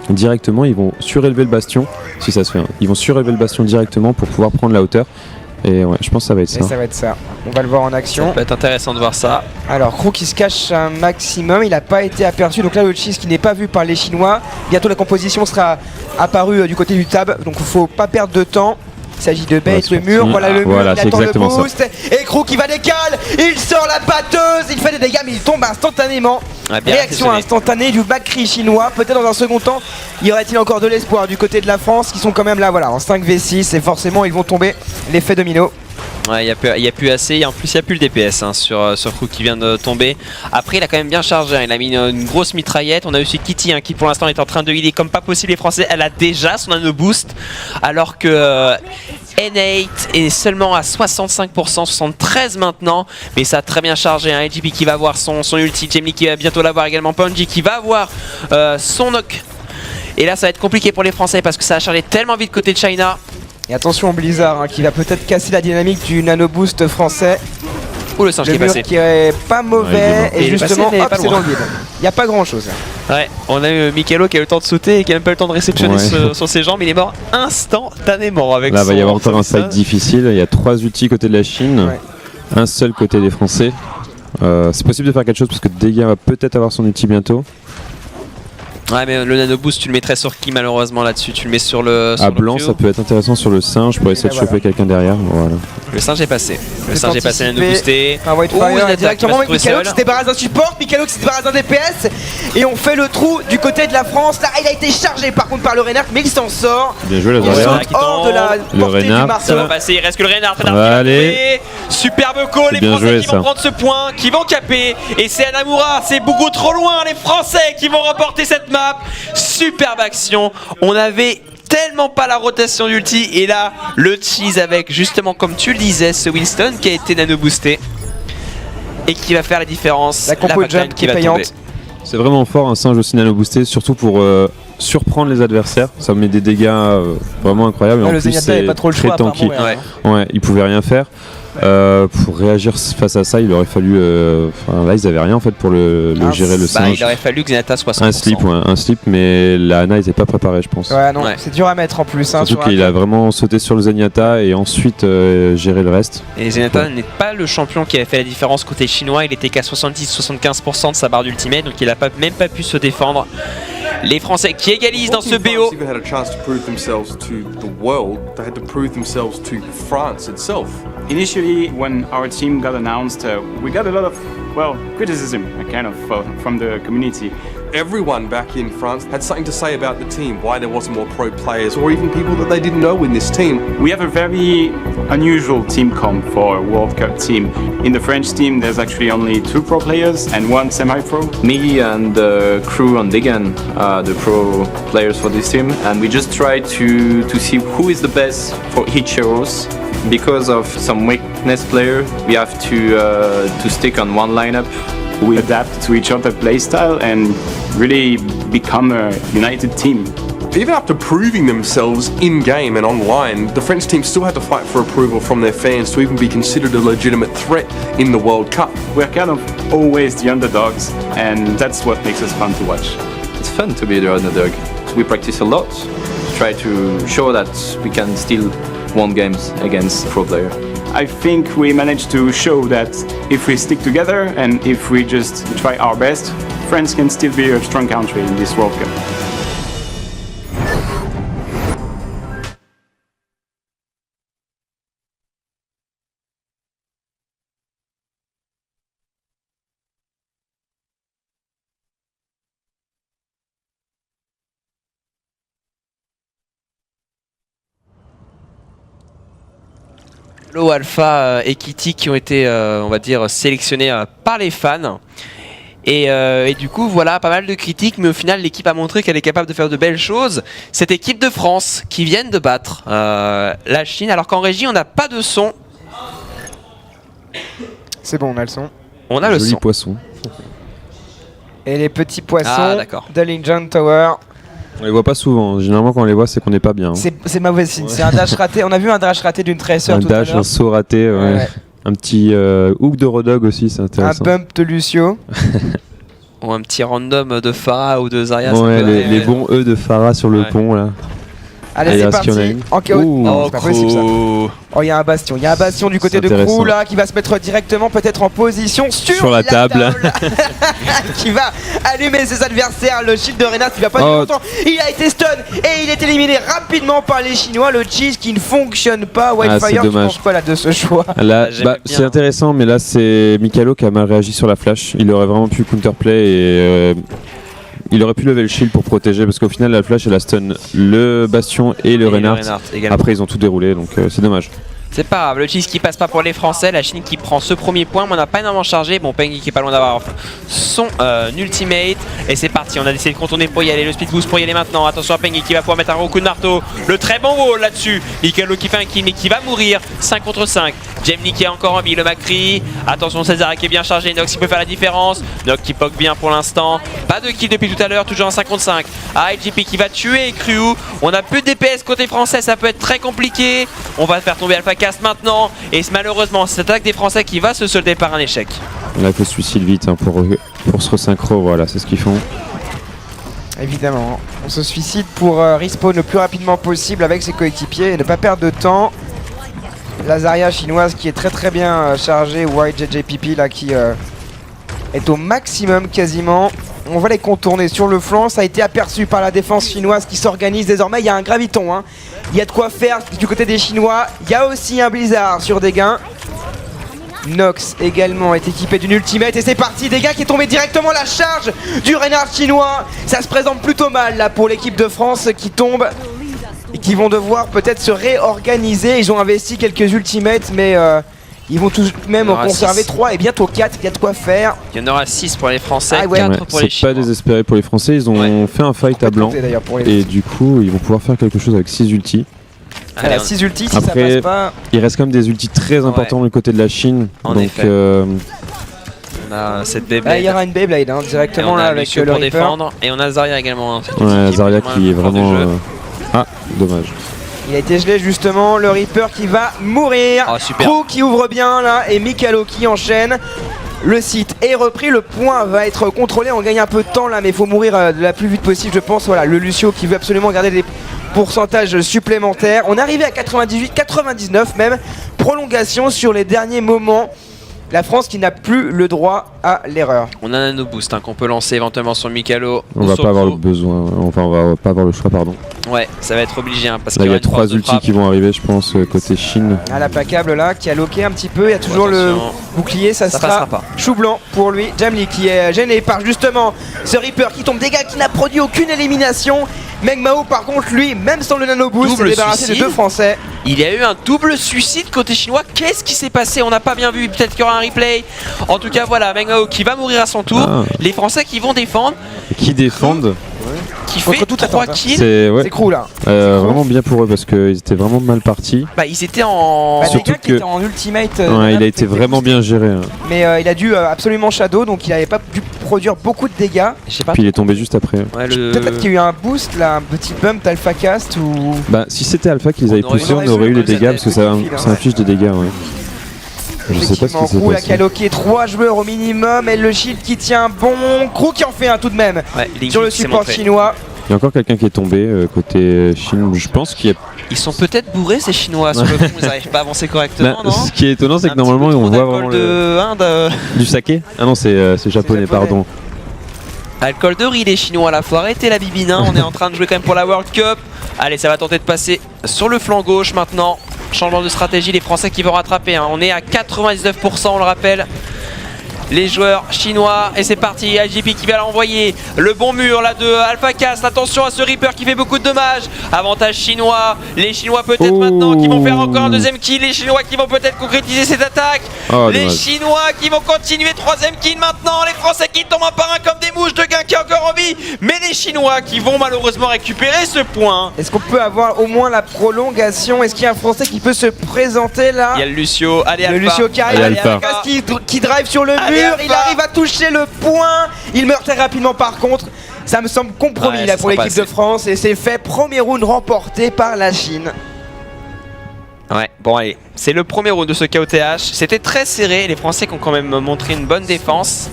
Directement, ils vont surélever le bastion, si ça se fait. Hein. Ils vont surélever le bastion directement pour pouvoir prendre la hauteur. Et ouais, je pense que ça va être ça. Ça va être ça. On va le voir en action. Ça peut être intéressant de voir ça. Alors, Crew qui se cache un maximum, il n'a pas été aperçu. Donc là, le cheese qui n'est pas vu par les Chinois. Bientôt, la composition sera apparue du côté du tab. Donc, il ne faut pas perdre de temps. Il s'agit de bait le mur, voilà le mur, il attend le boost, et Crew qui va décaler, il sort la batteuse, il fait des dégâts mais il tombe instantanément. Réaction instantanée du backcry chinois, peut-être dans un second temps, y aurait-il encore de l'espoir du côté de la France qui sont quand même là voilà en 5v6 et forcément ils vont tomber, l'effet domino. Ouais, il n'y a plus assez, et en plus il n'y a plus le DPS hein, sur Crew qui vient de tomber. Après il a quand même bien chargé, hein. Il a mis une grosse mitraillette. On a aussi Kitty hein, qui pour l'instant est en train de healer comme pas possible les Français. Elle a déjà son nano boost alors que N8 est seulement à 65%, 73 maintenant. Mais ça a très bien chargé, hein. AGP qui va avoir son ulti, Jamie qui va bientôt l'avoir également, Ponji qui va avoir son knock. Et là ça va être compliqué pour les Français parce que ça a chargé tellement vite côté de China. Et attention au Blizzard hein, qui va peut-être casser la dynamique du nano boost français. Ou le singe qui est passé. Qui est pas mauvais et justement hop c'est dans le vide. Il n'y a pas grand chose. Ouais, on a eu Mikelo qui a eu le temps de sauter et qui a même pas eu le temps de réceptionner sur ses jambes. Il est mort instantanément avec là, il va y avoir encore un fight difficile. Il y a 3 ultis côté de la Chine, un seul côté des Français. C'est possible de faire quelque chose parce que Deguin va peut-être avoir son ulti bientôt. Ouais mais le nano boost tu le mettrais sur qui malheureusement là-dessus? Tu le mets sur le... À blanc ça peut être intéressant sur le singe pour essayer de choper quelqu'un derrière. Voilà. Le singe est passé. Le singe est passé nano boosté. Un Whitefire directement avec Mikelo qui se débarrasse d'un support, Mikelo qui se débarrasse d'un DPS. Et on fait le trou du côté de la France. Là il a été chargé par contre par le Reinhardt mais il s'en sort. Bien joué la Reinhardt. Hors de la portée du marteau. Ça va passer, il reste que le Reinhardt. Allez. Superbe call, les Français qui vont prendre ce point, qui vont caper. Et c'est Hanamura, c'est beaucoup trop loin, les Français qui vont remporter cette map. Superbe action, on avait tellement pas la rotation d'ulti et là le cheese avec justement comme tu le disais ce Winston qui a été nano boosté. et qui va faire la différence. La compo backline jump qui est va tomber. payante. C'est vraiment fort un singe aussi nano boosté, surtout pour surprendre les adversaires. Ça met des dégâts vraiment incroyables. Et en Le plus, Zenyatta n'avait pas trop le très choix. à part tanky. mourir, Ouais. hein. Ouais, il pouvait rien faire. Pour réagir face à ça, il aurait fallu. Là, ils avaient rien en fait pour le gérer le Bah, singe. il aurait fallu que Zenyatta soit 100%. Un slip, mais la Ana n'était pas préparée, je pense. Ouais, non, Ouais. c'est dur à mettre en plus. Hein, Surtout sur un- qu'il a vraiment sauté sur le Zenyatta et ensuite géré le reste. Et Zenyatta n'est pas le champion qui avait fait la différence côté chinois, il était qu'à 70-75% de sa barre d'ultimate, donc il n'a même pas pu se défendre. Les Français qui égalisent dans ce BO. Even had a chance to prove themselves to the world. They had to prove themselves to France itself. Initially, when our team got announced, we got a lot of, criticism, from the community. Everyone back in France had something to say about the team, why there wasn't more pro players, or even people that they didn't know in this team. We have a very unusual team comp for a World Cup team. In the French team, there's actually only 2 pro players and 1 semi-pro. Me and the crew on Degan are the pro players for this team, and we just try to see who is the best for each heroes. Because of some weakness player, we have to stick on one lineup. We adapt to each other's playstyle and really become a united team. Even after proving themselves in-game and online, the French team still had to fight for approval from their fans to even be considered a legitimate threat in the World Cup. We're kind of always the underdogs, and that's what makes us fun to watch. It's fun to be the underdog. We practice a lot to try to show that we can still win games against pro players. I think we managed to show that if we stick together and if we just try our best, France can still be a strong country in this World Cup. Lo Alpha et Kitty qui ont été, on va dire, sélectionnés par les fans. Et du coup, voilà, pas mal de critiques, mais au final, l'équipe a montré qu'elle est capable de faire de belles choses. Cette équipe de France qui vient de battre la Chine, alors qu'en régie, on n'a pas de son. C'est bon, on a le son. On a le Joli son. poisson. Et les petits poissons Ah, d'accord. de Legion Tower. On les voit pas souvent. Généralement, quand on les voit, c'est qu'on n'est pas bien. Hein. C'est mauvais signe. C'est un dash raté. On a vu un dash raté d'une Tracer Un tout à dash, l'heure. un saut raté, ouais. Ouais. Un petit hook de Rodog aussi, c'est Un intéressant. bump de Lucio. Ou un petit random de Farah ou de Zarya. ça Ouais, peut les arriver. bons E de Farah sur le Ouais. pont là. Allez, Allez, c'est est-ce qu'il y en a parti. une Ok, oh, Ouh. non, c'est pas possible ça. Oh, il y a un bastion. Il y a un bastion du côté C'est de Crew intéressant. là qui va se mettre directement peut-être en position sur la table. qui va allumer ses adversaires. Le shield de Renard qui va pas durer Oh. longtemps. Il a été stun et il est éliminé rapidement par les Chinois. Le cheese qui ne fonctionne pas. Ah, c'est Wildfire, tu dommage. penses quoi là de ce choix? Là, j'aime bah, bien. c'est intéressant, mais là c'est Mikalo qui a mal réagi sur la flash. Il aurait vraiment pu counterplay et il aurait pu lever le shield pour protéger parce qu'au final la flash elle a stun le bastion et le Reinhardt. également. Après ils ont tout déroulé donc c'est dommage. C'est pas grave, le cheese qui passe pas pour les Français, la Chine qui prend ce premier point, mais on n'a pas énormément chargé. Bon, Pengui qui est pas loin d'avoir son ultimate. Et c'est parti, on a décidé de contourner pour y aller, le speed boost pour y aller maintenant. Attention à Pengui qui va pouvoir mettre un gros coup de marteau. Le très bon wall là-dessus. Mikalo qui fait un kill mais qui va mourir. 5 contre 5. Gemini qui est encore en vie, le Macri. Attention César qui est bien chargé, Nox qui peut faire la différence. Nox qui poke bien pour l'instant. Pas de kill depuis tout à l'heure, toujours en 5 contre 5. IGP qui va tuer Crew. On a plus de DPS côté français, ça peut être très compliqué. On va faire tomber Alpha Cast maintenant. Et malheureusement, cette attaque des Français qui va se solder par un échec. Là il faut se suicider vite hein, pour se resynchro, voilà c'est ce qu'ils font. Évidemment, on se suicide pour respawn le plus rapidement possible avec ses coéquipiers et ne pas perdre de temps. La Zarya chinoise qui est très bien chargée, YJJPP là qui est au maximum quasiment. On va les contourner sur le flanc, ça a été aperçu par la défense chinoise qui s'organise désormais. Il y a un graviton, hein. Il y a de quoi faire du côté des Chinois. Il y a aussi un blizzard sur Degain. Nox également est équipé d'une ultimate et c'est parti. Degain qui est tombé directement la charge du Reinhardt chinois. Ça se présente plutôt mal là pour l'équipe de France qui tombe et qui vont devoir peut-être se réorganiser. Ils ont investi quelques ultimates mais ils vont tout de même en conserver 3 et bientôt 4. Il y a de quoi faire. Il y en aura 6 pour les Français, Ah ouais. 4 pour les C'est pas Chinois. désespéré pour les Français, ils ont fait un fight à blanc D'ailleurs pour les et du coup ils vont pouvoir faire quelque chose avec 6 ultis. Allez, 6 ultis si Après, ça passe pas. Il reste quand même des ultis très importants du côté de la Chine. En donc effet. On a cette Là, Beyblade. il y aura une Beyblade hein, Et directement on là a avec Lucio le pour Reaper. défendre. Et on a Zarya également. Hein, Ouais, Zarya qui est vraiment. Ah, dommage. Il a été gelé justement, le Reaper qui va mourir. Oh, super. Crew qui ouvre bien là et Mikalo qui enchaîne. Le site est repris, le point va être contrôlé, on gagne un peu de temps là mais il faut mourir de la plus vite possible je pense. Voilà, le Lucio qui veut absolument garder des pourcentages supplémentaires. On est arrivé à 98, 99 même. Prolongation sur les derniers moments. La France qui n'a plus le droit à l'erreur. On a un nano boost hein, qu'on peut lancer éventuellement sur Mikalo. On ou va sur pas avoir le Crew. besoin, enfin on va pas avoir le choix, pardon. Ouais, ça va être obligé hein, parce Là, qu'il il y y a aura une 3 force de ultis frappe. qui vont arriver, je pense, côté Chine. À l'implacable là qui a loqué un petit peu, il y a toujours le Attention. bouclier, ça passera sera pas. chou blanc pour lui. Jamli qui est gêné par justement ce Reaper qui tombe, dégâts qui n'a produit aucune élimination. Meng Mao par contre lui, même sans le nano boost, s'est Double débarrassé des suicide. 2 Français. Il y a eu un double suicide côté chinois. Qu'est-ce qui s'est passé? On n'a pas bien vu. Peut-être qu'il y aura un replay. En tout cas, voilà, Meng Mao qui va mourir à son tour. Ah. Les Français qui vont défendre. Qui défendent, Qui Contre fait toute 3 attente, hein. kills. c'est ouais, C'est Crew là. vraiment bien pour eux parce qu'ils étaient vraiment mal partis. Bah, ils étaient en. Bah, Surtout des gars qui que- étaient en ultimate. Ouais, il a là, été c'était vraiment boosté. bien géré. Hein. Mais il a dû absolument shadow donc il n'avait pas pu produire beaucoup de dégâts. Je sais pas. Puis il est tombé juste après. Ouais, Peut-être qu'il y a eu un boost là, un petit bump d'Alpha Cast ou. Bah, si c'était Alpha qui les avait On aurait poussés, eu- on aurait eu les ça dégâts parce que ça fait inflige des dégâts. Ouais. Je sais pas ce qui s'est Crew là passé. qui a loqué 3 joueurs au minimum et le shield qui tient bon. Crew qui en fait un tout de même Ouais, Ling sur le qui s'est support montré. chinois. Il y a encore quelqu'un qui est tombé côté Chine. Je pense qu'il y a. Ils sont peut-être bourrés ces chinois sur le fond. Ils n'arrivent pas à avancer correctement, Bah, non? ce qui est étonnant, c'est que Un petit normalement peu on trop voit d'alcool vraiment de Inde. du saké. Ah non, c'est japonais, japonais. pardon. Alcool de riz les chinois à la fois. Arrêtez la bibine, hein. On est en train de jouer quand même pour la World Cup. Allez, ça va tenter de passer sur le flanc gauche maintenant. Changement de stratégie, les Français qui vont rattraper hein. On est à 99%, on le rappelle. Les joueurs chinois, et c'est parti, IGP qui va l'envoyer. Le bon mur là de Alpha Cast. Attention à ce Reaper qui fait beaucoup de dommages. Avantage chinois. Les Chinois peut-être maintenant qui vont faire encore un deuxième kill. Les Chinois qui vont peut-être concrétiser cette attaque. Oh, Les dommage. Chinois qui vont continuer, troisième kill maintenant. Les Français qui tombent un par un comme des mouches. De Gain qui est encore en vie. Mais les Chinois qui vont malheureusement récupérer ce point. Est-ce qu'on peut avoir au moins la prolongation? Est-ce qu'il y a un Français qui peut se présenter là? Il y a le Lucio. Allez, Le Alpha. Lucio qui arrive, Allez, Alpha. Alpha qui drive sur le Allez, mur, Alpha. il arrive à toucher le point, il meurt très rapidement par contre. Ça me semble compromis Ouais, là ça pour sera l'équipe pas de France et c'est fait, premier round remporté par la Chine. Ouais, bon allez, c'est le premier round de ce KOTH. C'était très serré, les Français qui ont quand même montré une bonne défense.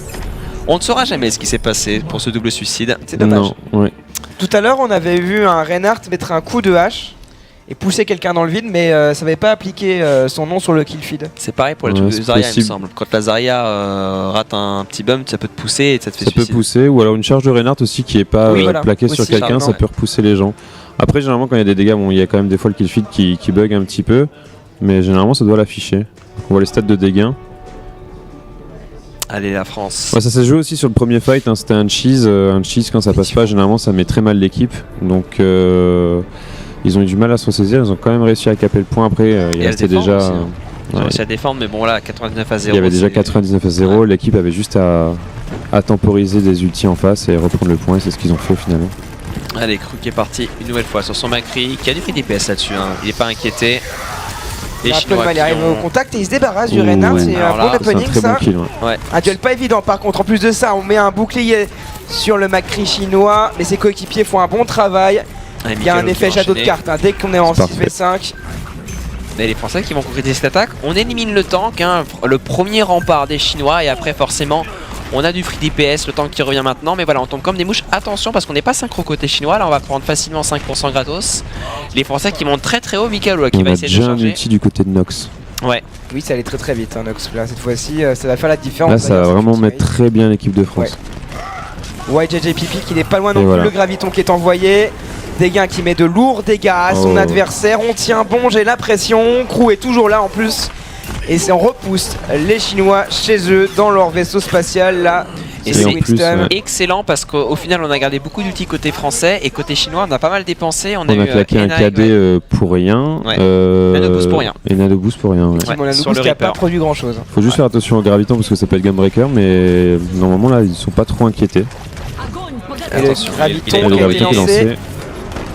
On ne saura jamais ce qui s'est passé pour ce double suicide. C'est dommage. Non, ouais. Tout à l'heure on avait vu un Reinhardt mettre un coup de hache et pousser quelqu'un dans le vide mais ça n'avait pas appliqué son nom sur le kill feed. C'est pareil pour le Ouais, truc de c'est Zarya, il me possible. semble. Quand la Zarya rate un petit bump, ça peut te pousser et ça te fait Ça peut suicide. pousser, ou alors une charge de Reinhardt aussi qui est pas Oui, voilà. plaquée sur Aussi, quelqu'un, pardon, ça ouais. peut repousser les gens. Après, généralement, quand il y a des dégâts, bon, il y a quand même des fois le kill feed qui bug un petit peu, mais généralement, ça doit l'afficher. On voit les stats de dégâts. Allez, la France. Ouais, ça s'est joué aussi sur le premier fight, hein, c'était un cheese. Un cheese, quand ça passe pas, généralement, ça met très mal l'équipe. Donc, ils ont eu du mal à se ressaisir. Ils ont quand même réussi à caper le point. Après, il Et à restait le défendre déjà. aussi, hein. Ils ont ouais, réussi à défendre, mais bon là, 99 à 0. il y avait déjà c'est- 99 à 0. L'équipe avait juste à temporiser des ultis en face et reprendre le point. Et c'est ce qu'ils ont fait finalement. Allez, Crew qui est parti une nouvelle fois sur son Macri, qui a du free DPS là-dessus, hein. Il n'est pas inquiété. Les Chinois il qui arrive ont- au contact et il se débarrasse du Ouh, Reinhardt, ouais. c'est un Alors bon là, C'est un opening très ça. bon kill. Ouais. Un duel pas évident par contre, en plus de ça on met un bouclier sur le Macri chinois mais ses coéquipiers font un bon travail. Allez, Il y a un Mikalo qui effet va château de enchaîner. cartes, hein. Dès qu'on est en C'est parfait. 6v5. Mais les Français qui vont concrétiser cette attaque, on élimine le tank, hein, le premier rempart des Chinois, et après forcément on a du free DPS, le tank qui revient maintenant, mais voilà, on tombe comme des mouches. Attention parce qu'on n'est pas synchro côté chinois, là on va prendre facilement 5% gratos. Les Français qui montent très très haut, Mikalo là, qui On va a essayer de déjà un charger. ulti du côté de Nox. Ouais, Oui, ça allait très très vite, hein, Nox. Là, cette fois-ci, ça va faire la différence. Là, ça va d'ailleurs, vraiment cette mettre très bien l'équipe de France. YJJPP qui n'est pas loin non Et plus, voilà. le graviton qui est envoyé. Dégain qui met de lourds dégâts à son Oh. adversaire. On tient bon, j'ai l'impression. Crew est toujours là en plus. Et on repousse les Chinois chez eux dans leur vaisseau spatial là. et Et en c'est plus, ouais. excellent parce qu'au final on a gardé beaucoup d'ultis côté français et côté chinois on a pas mal dépensé. On a On a eu claqué un Enai, KD ouais. pour rien. Ouais. Nano boost pour rien. Et Nano boost pour rien. Ouais. Effectivement, la sur Nobus le qui a pas Reaper. produit grand chose. Faut juste faire attention au graviton parce que ça peut être Gunbreaker, mais normalement là ils sont pas trop inquiétés. Et le Attention, graviton il a Et qui le a été graviton qui est lancé. lancé.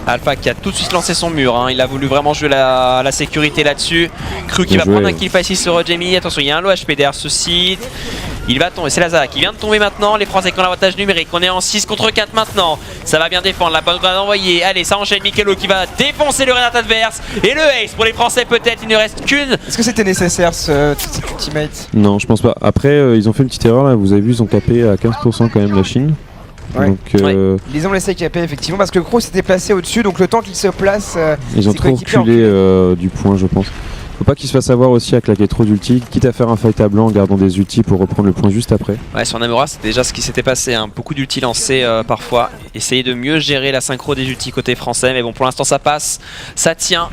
Alpha qui a tout de suite lancé son mur, hein. Il a voulu vraiment jouer la sécurité là-dessus. Crew qui Bien va joué. prendre un kill facile sur Jamie. Attention, il y a un low HP derrière ce site. Il va tomber, c'est Lazare qui vient de tomber maintenant. Les Français qui ont l'avantage numérique. On est en 6 contre 4 maintenant. Ça va bien défendre, la bonne grenade envoyée. Allez, ça enchaîne. Mikelo qui va défoncer le Reinhardt adverse. Et le ace pour les Français peut-être. Il ne reste qu'une. Est-ce que c'était nécessaire cet ultimate? Non, je pense pas. Après, ils ont fait une petite erreur là. Vous avez vu, ils ont capé à 15% quand même la Chine. Ouais. Donc, Ils ont laissé caper effectivement parce que Crow s'était placé au-dessus. Donc le temps qu'il se place, ils ont ses trop coéquipiers reculé du point, je pense. Faut pas qu'ils se fassent avoir aussi à claquer trop d'ulti, quitte à faire un fight à blanc en gardant des ultis pour reprendre le point juste après. Ouais, sur Namura, c'est déjà ce qui s'était passé. Hein. Beaucoup d'ultis lancés parfois. Essayer de mieux gérer la synchro des ultis côté français. Mais bon, pour l'instant, ça passe. Ça tient.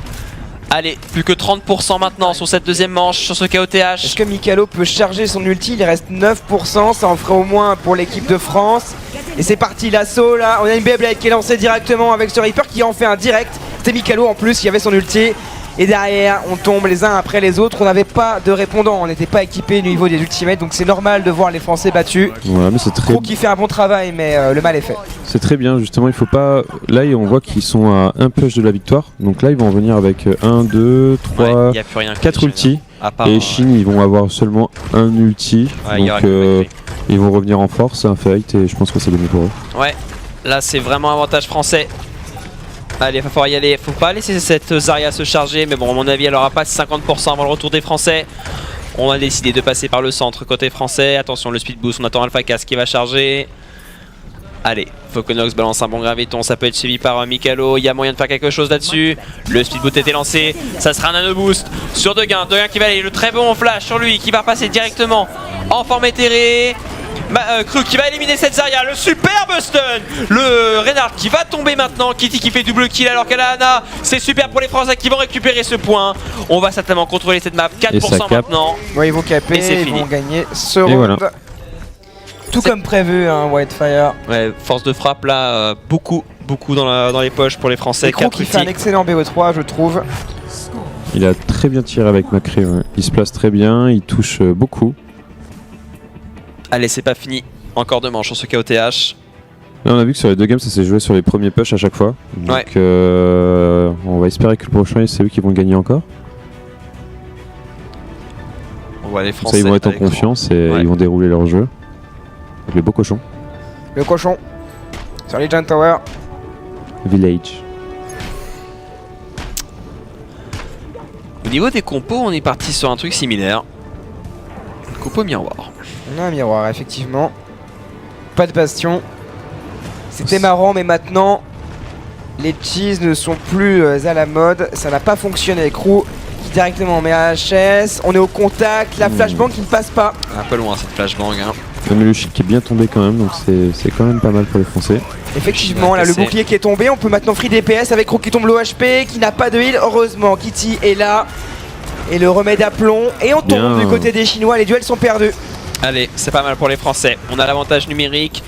Allez, plus que 30% maintenant sur cette deuxième manche, sur ce KOTH. Est-ce que Mikalo peut charger son ulti? Il reste 9%, ça en ferait au moins pour l'équipe de France. Et c'est parti, l'assaut là. On a une Beyblade qui est lancée directement avec ce Reaper qui en fait un direct. C'était Mikalo en plus qui avait son ulti. Et derrière, on tombe les uns après les autres. On n'avait pas de répondant, on n'était pas équipé au niveau des ultimates. Donc c'est normal de voir les Français battus. Ouais, mais c'est très... Crow qui fait un bon travail, mais le mal est fait. C'est très bien, justement, il faut pas... Là, on voit qu'ils sont à un push de la victoire. Donc là, ils vont en venir avec 1, 2, 3, 4 ultis. Et Chine, ils vont avoir seulement un ulti. Ouais, donc ils vont revenir en force, un fight, et je pense que c'est gagné pour eux. Ouais, là c'est vraiment avantage français. Allez, va falloir y aller. Faut pas laisser cette Zarya se charger. Mais bon, à mon avis, elle aura pas 50% avant le retour des Français. On a décidé de passer par le centre côté français. Attention, le speed boost. On attend Alpha Cass qui va charger. Allez, Foconox balance un bon graviton. Ça peut être suivi par Mikalo. Il y a moyen de faire quelque chose là-dessus. Le speed boost était lancé. Ça sera un nano boost sur Deguin. Deguin qui va aller. Le très bon flash sur lui qui va passer directement en forme éthérée. Krug qui va éliminer cette Zarya, le superbe stun, le Reinhardt qui va tomber maintenant, Kitty qui fait double kill alors qu'elle a Ana, c'est super pour les Français qui vont récupérer ce point. On va certainement contrôler cette map, 4% maintenant. Ouais, ils vont caper, ils vont gagner ce round. Voilà. Tout comme prévu, hein, Whitefire. Ouais, force de frappe là, beaucoup dans les poches pour les Français. Crow qui fait un excellent BO3 je trouve. Il a très bien tiré avec Macri, ouais. Il se place très bien, il touche beaucoup. Allez, c'est pas fini. Encore 2 manches sur ce KOTH. Là, on a vu que sur les 2 games, ça s'est joué sur les premiers push à chaque fois. Donc, on va espérer que le prochain, c'est eux qui vont gagner encore. On voit les Français. Ça, ils vont être en confiance et ils vont dérouler leur jeu. Avec le beau cochon. Le cochon. Sur les Giant Tower. Village. Au niveau des compos, on est parti sur un truc similaire. Compo miroir. On a un miroir, effectivement. Pas de bastion. C'était marrant, mais maintenant, les cheese ne sont plus à la mode. Ça n'a pas fonctionné. Crew qui directement met un HS. On est au contact. La flashbang qui ne passe pas. Un peu loin cette flashbang. Hein. Mais le shield qui est bien tombé quand même, donc c'est quand même pas mal pour les Français. Effectivement, là le bouclier qui est tombé. On peut maintenant free DPS avec Crew qui tombe l'OHP, qui n'a pas de heal. Heureusement, Kitty est là. Et le remède à plomb. Et on tombe du côté des Chinois. Les duels sont perdus. Allez, c'est pas mal pour les Français. On a l'avantage numérique.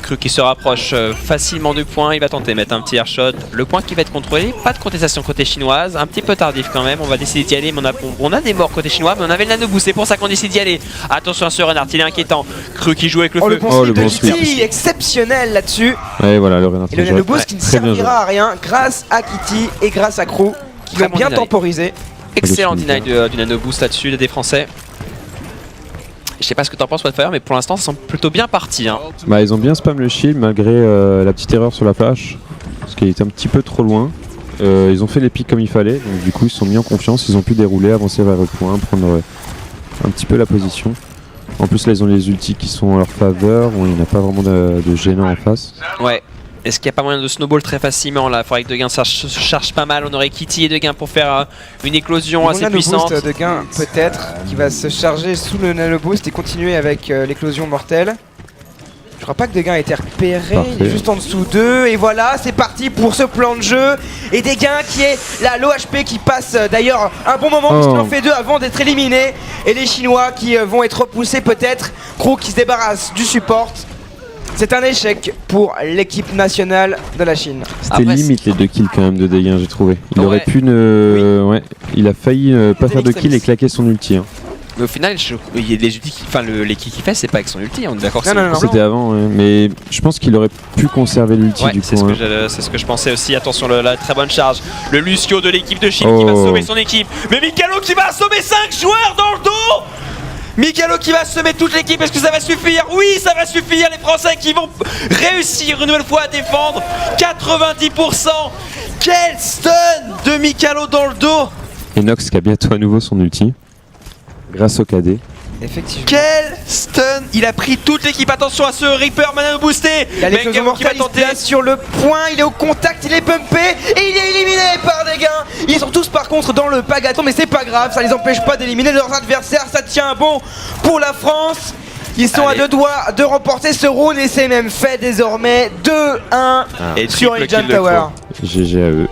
Krug qui se rapproche facilement du point. Il va tenter de mettre un petit airshot. Le point qui va être contrôlé. Pas de contestation côté chinoise. Un petit peu tardif quand même. On va décider d'y aller. Mais on a des morts côté chinois. Mais on avait le nano boost. C'est pour ça qu'on décide d'y aller. Attention à ce Reinhardt. Il est inquiétant. Krug qui joue avec le feu. Le bon de Kitty exceptionnel là-dessus. Ouais, voilà, le Reinhardt. Et le nano boost qui ne servira à rien grâce à Kitty et grâce à Crew qui l'ont bien temporisé. Excellent deny du nano boost là-dessus des Français. Je sais pas ce que t'en penses Whitefire, mais pour l'instant ça semble plutôt bien parti. Hein. Bah ils ont bien spam le shield malgré la petite erreur sur la flash, parce qu'il était un petit peu trop loin. Ils ont fait les pics comme il fallait, donc du coup ils se sont mis en confiance, ils ont pu dérouler, avancer vers le point, prendre un petit peu la position. En plus là ils ont les ultis qui sont en leur faveur, il n'y a pas vraiment de gênant en face. Ouais. Est-ce qu'il n'y a pas moyen de snowball très facilement là? Il faudrait que Deguin se charge pas mal. On aurait Kitty et Deguin pour faire une éclosion assez puissante. Boost Deguin peut-être qui va se charger sous le nano boost et continuer avec l'éclosion mortelle. Je crois pas que Deguin a été repéré, il est juste en dessous d'eux. Et voilà, c'est parti pour ce plan de jeu. Et Deguin qui est là, l'OHP qui passe d'ailleurs un bon moment puisqu'il en fait 2 avant d'être éliminé. Et les Chinois qui vont être repoussés peut-être. Crow qui se débarrasse du support. C'est un échec pour l'équipe nationale de la Chine. C'était limite les 2 kills quand même de Deguin, j'ai trouvé. Il aurait pu il a failli pas faire de kill et claquer son ulti. Hein. Mais au final, il y a des ultis les kills qu'il fait, c'est pas avec son ulti, on est d'accord que c'était avant, mais je pense qu'il aurait pu conserver l'ulti du coup. C'est ce que je pensais aussi. Attention, la très bonne charge. Le Lucio de l'équipe de Chine qui va sauver son équipe. Mais Mikalo qui va assommer 5 joueurs dans le dos. Mikalo qui va semer toute l'équipe, est-ce que ça va suffire? Oui, ça va suffire, les Français qui vont réussir une nouvelle fois à défendre. 90%. Quel stun de Mikalo dans le dos. Et Nox qui a bientôt à nouveau son ulti, grâce au KD. Effectivement. Quel stun. Il a pris toute l'équipe, attention à ce Reaper Mana boosté. Il a l'explosion mortelle, il se place sur le point, il est au contact, il est pumpé et il est éliminé par des gains. Ils sont tous par contre dans le pagaton, mais c'est pas grave, ça les empêche pas d'éliminer leurs adversaires, ça tient bon pour la France. Ils sont à 2 doigts de remporter ce round et c'est même fait désormais 2-1 sur Agent Tower. GG à eux.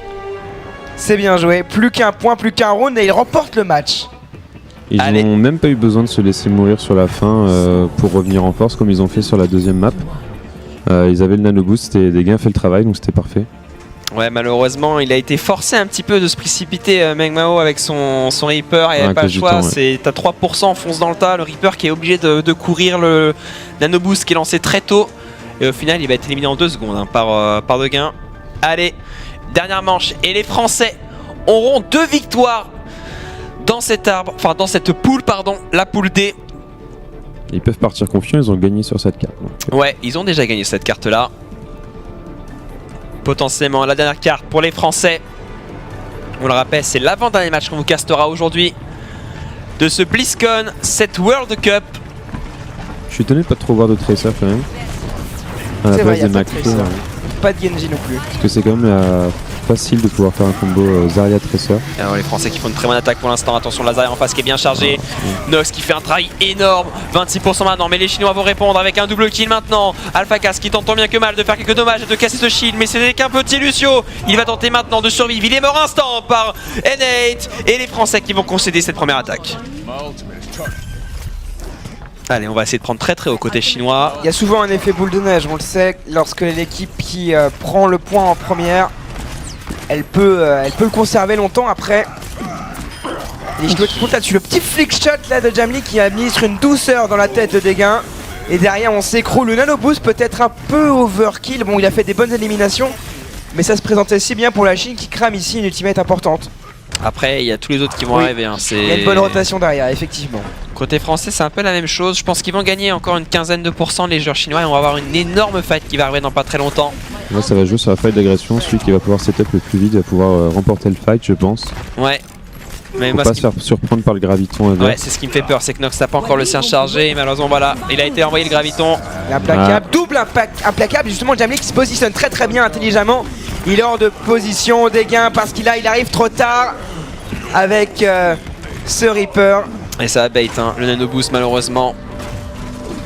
C'est bien joué, plus qu'un point, plus qu'un round et ils remportent le match. Ils n'ont même pas eu besoin de se laisser mourir sur la fin pour revenir en force comme ils ont fait sur la deuxième map. Ils avaient le nano boost et des gains fait le travail, donc c'était parfait. Ouais, malheureusement il a été forcé un petit peu de se précipiter Meng Mao avec son Reaper et il n'y avait pas le choix. T'as 3%, fonce dans le tas, le Reaper qui est obligé de courir le nano boost qui est lancé très tôt et au final il va être éliminé en 2 secondes par de gains. Allez, dernière manche et les Français auront 2 victoires dans cette poule, la poule D. Ils peuvent partir confiants, ils ont gagné sur cette carte. Donc. Ouais, ils ont déjà gagné cette carte là. Potentiellement la dernière carte pour les Français. On le rappelle, c'est l'avant-dernier match qu'on vous castera aujourd'hui de ce BlizzCon, cette World Cup. Je suis étonné de pas trop voir de Tracer quand même. À la place des macros. Pas de Genji non plus. Parce que c'est quand même facile de pouvoir faire un combo Zarya Tracer. Alors les Français qui font une très bonne attaque pour l'instant. Attention, la Zarya en face qui est bien chargée. Nox qui fait un travail énorme. 26% maintenant, mais les Chinois vont répondre avec un double kill maintenant. AlphaCast qui tente tant bien que mal de faire quelques dommages et de casser ce shield, mais c'est qu'un petit Lucio. Il va tenter maintenant de survivre. Il est mort instant par N8 et les Français qui vont concéder cette première attaque. Allez, on va essayer de prendre très haut côté chinois. Il y a souvent un effet boule de neige, on le sait, lorsque l'équipe qui prend le point en première, elle peut le conserver longtemps après. Et je te là-dessus le petit flick shot là de Jamli qui a mis sur une douceur dans la tête de Dégain. Et derrière on s'écroule. Le nano boost peut être un peu overkill. Bon, il a fait des bonnes éliminations, mais ça se présentait si bien pour la Chine qui crame ici une ultimate importante. Après, il y a tous les autres qui vont arriver. Il y a une bonne rotation derrière, effectivement. Côté français, c'est un peu la même chose. Je pense qu'ils vont gagner encore une quinzaine de pourcents les joueurs chinois et on va avoir une énorme fight qui va arriver dans pas très longtemps. Là, ça va jouer sur la fight d'agression. Celui qui va pouvoir setup le plus vite va pouvoir remporter le fight, je pense. Ouais. Mais faut pas se faire surprendre par le graviton. Ouais, c'est ce qui me fait peur, c'est que Nox n'a pas encore le sien chargé et malheureusement voilà, il a été envoyé le graviton. Implacable, double impact, implacable. Justement, Jamli qui se positionne très bien intelligemment. Il est hors de position, Dégain parce qu'il arrive trop tard avec ce Reaper. Et ça va bait, hein. Le nano boost malheureusement.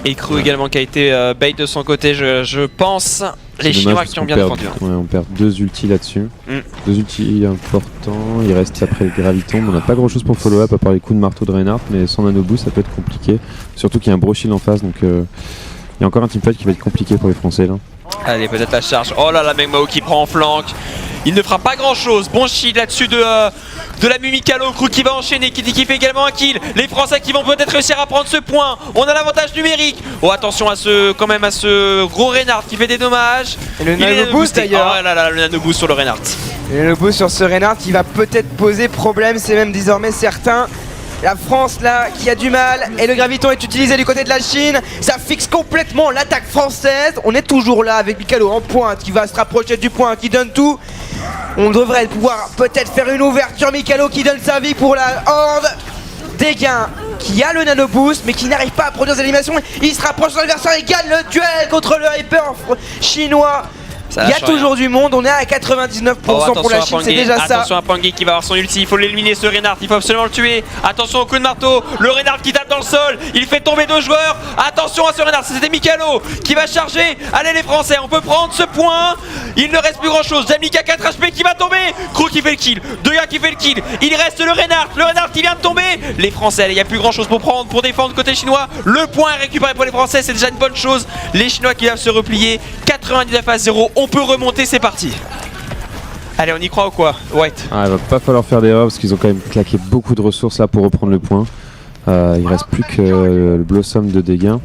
Et Crew également qui a été bait de son côté, je pense. Les Chinois qui ont bien défendu. Ouais, on perd 2 ultis là-dessus. 2 ultis importants. Il reste après le graviton. On n'a pas grand-chose pour follow-up à part les coups de marteau de Reinhardt, mais sans nano boost ça peut être compliqué. Surtout qu'il y a un bro shield en face, donc il y a encore un teamfight qui va être compliqué pour les Français là. Allez, peut-être la charge. Oh là là, Meng Mao qui prend en flanc. Il ne fera pas grand chose. Bon shield là-dessus de la Mimikalo. Crew qui va enchaîner, qui fait également un kill. Les Français qui vont peut-être réussir à prendre ce point. On a l'avantage numérique. Oh, attention à ce gros Reinhardt qui fait des dommages. Et le nano boost d'ailleurs. Oh là là, le nano boost sur le Reinhardt. Et le boost sur ce Reinhardt qui va peut-être poser problème, c'est même désormais certain. La France là qui a du mal et le graviton est utilisé du côté de la Chine. Ça fixe complètement l'attaque française. On est toujours là avec Mikalo en pointe qui va se rapprocher du point, qui donne tout. On devrait pouvoir peut-être faire une ouverture. Mikalo qui donne sa vie pour la horde. Dégain qui a le nano boost mais qui n'arrive pas à produire des animations. Il se rapproche de son adversaire et gagne le duel contre le hyper chinois. Il y a toujours du monde, on est à 99% pour la Chine, c'est déjà ça. Attention à Pangui qui va avoir son ulti, il faut l'éliminer ce Reinhardt, il faut absolument le tuer. Attention au coup de marteau, le Reinhardt qui tape dans le sol, il fait tomber 2 joueurs. Attention à ce Reinhardt, c'était Mikalo qui va charger. Allez les Français, on peut prendre ce point. Il ne reste plus grand chose, Jamika 4 HP qui va tomber. Crew qui fait le kill, Deya qui fait le kill. Il reste le Reinhardt qui vient de tomber. Les Français, il n'y a plus grand chose pour prendre, pour défendre côté chinois. Le point est récupéré pour les Français, c'est déjà une bonne chose. Les Chinois qui doivent se replier, 99-0. On peut remonter, c'est parti. Allez, on y croit ou quoi, White? Il va pas falloir faire d'erreur parce qu'ils ont quand même claqué beaucoup de ressources là pour reprendre le point. Il reste plus que le Blossom de Dégain.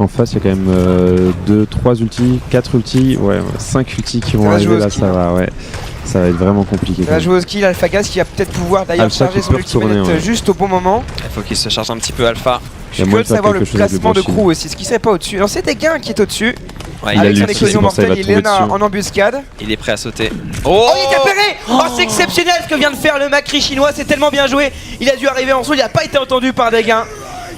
En face, il y a quand même 2, 3 ultis, 4 ultis, 5 ultis qui vont arriver là, ça va être vraiment compliqué. Ça va jouer au skill, AlphaGas qui va peut-être pouvoir d'ailleurs charger son ultimate juste au bon moment. Il faut qu'il se charge un petit peu Alpha. Je suis curieux de savoir le placement de Crew aussi. Ce qui serait pas au-dessus. Non, c'est Degain qui est au-dessus. Ouais, il a avec son l'ulti, éclosion c'est pour ça, il va mortelle, il est tomber là dessus. en embuscade. Il est prêt à sauter. Oh, il est capéré. Oh, c'est exceptionnel ce que vient de faire le Macri chinois, c'est tellement bien joué. Il a dû arriver en dessous, il a pas été entendu par Degain.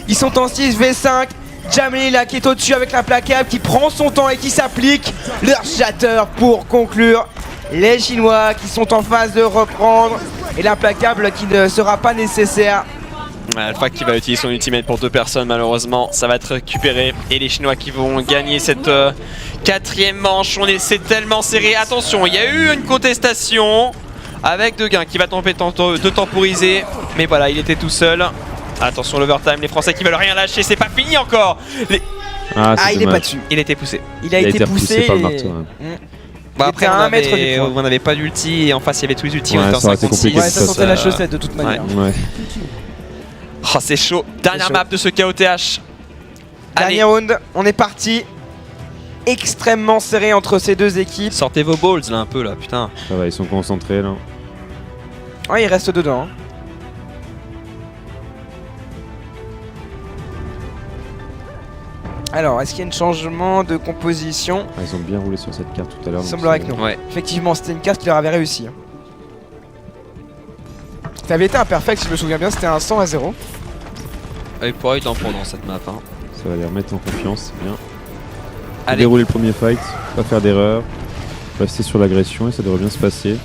Ils sont en 6v5. Jamli là qui est au-dessus avec l'implacable, qui prend son temps et qui s'applique leur shatter pour conclure. Les Chinois qui sont en phase de reprendre et l'implacable qui ne sera pas nécessaire. Ouais, Alpha qui va utiliser son ultimate pour 2 personnes, malheureusement ça va être récupéré et les Chinois qui vont gagner cette 4ème manche. C'est tellement serré, attention, il y a eu une contestation avec Degain qui va tenter de temporiser, mais voilà, il était tout seul. Attention l'overtime, les Français qui veulent rien lâcher, c'est pas fini encore. Ah, il est pas dessus. Il était poussé. Il a été poussé par le marteau. Bon, après à 1 mètre du point. on n'avait pas d'ulti et en face il y avait tous les ultis, Ouais, on était en ça aurait été 56. compliqué. Ouais, ça sentait la chaussette de toute manière. Ouais. Oh, c'est chaud. Dernière chaud. map de ce KOTH. Dernier round, on est parti. Extrêmement serré entre ces deux équipes. Sortez vos balls là un peu là, putain. Ça va, ils sont concentrés là. Ouais, il reste dedans. Alors, est-ce qu'il y a un changement de composition? Ah, ils ont bien roulé sur cette carte tout à l'heure. Il semblerait que non. Ouais. Effectivement, c'était une carte qui leur avait réussi. Ça avait été un perfect, si je me souviens bien, c'était un 100 à 0. Il pourrait être en pro dans cette map. Hein. Ça va les remettre en confiance, c'est bien. Allez. Dérouler le premier fight, pas faire d'erreur, rester sur l'agression et ça devrait bien se passer.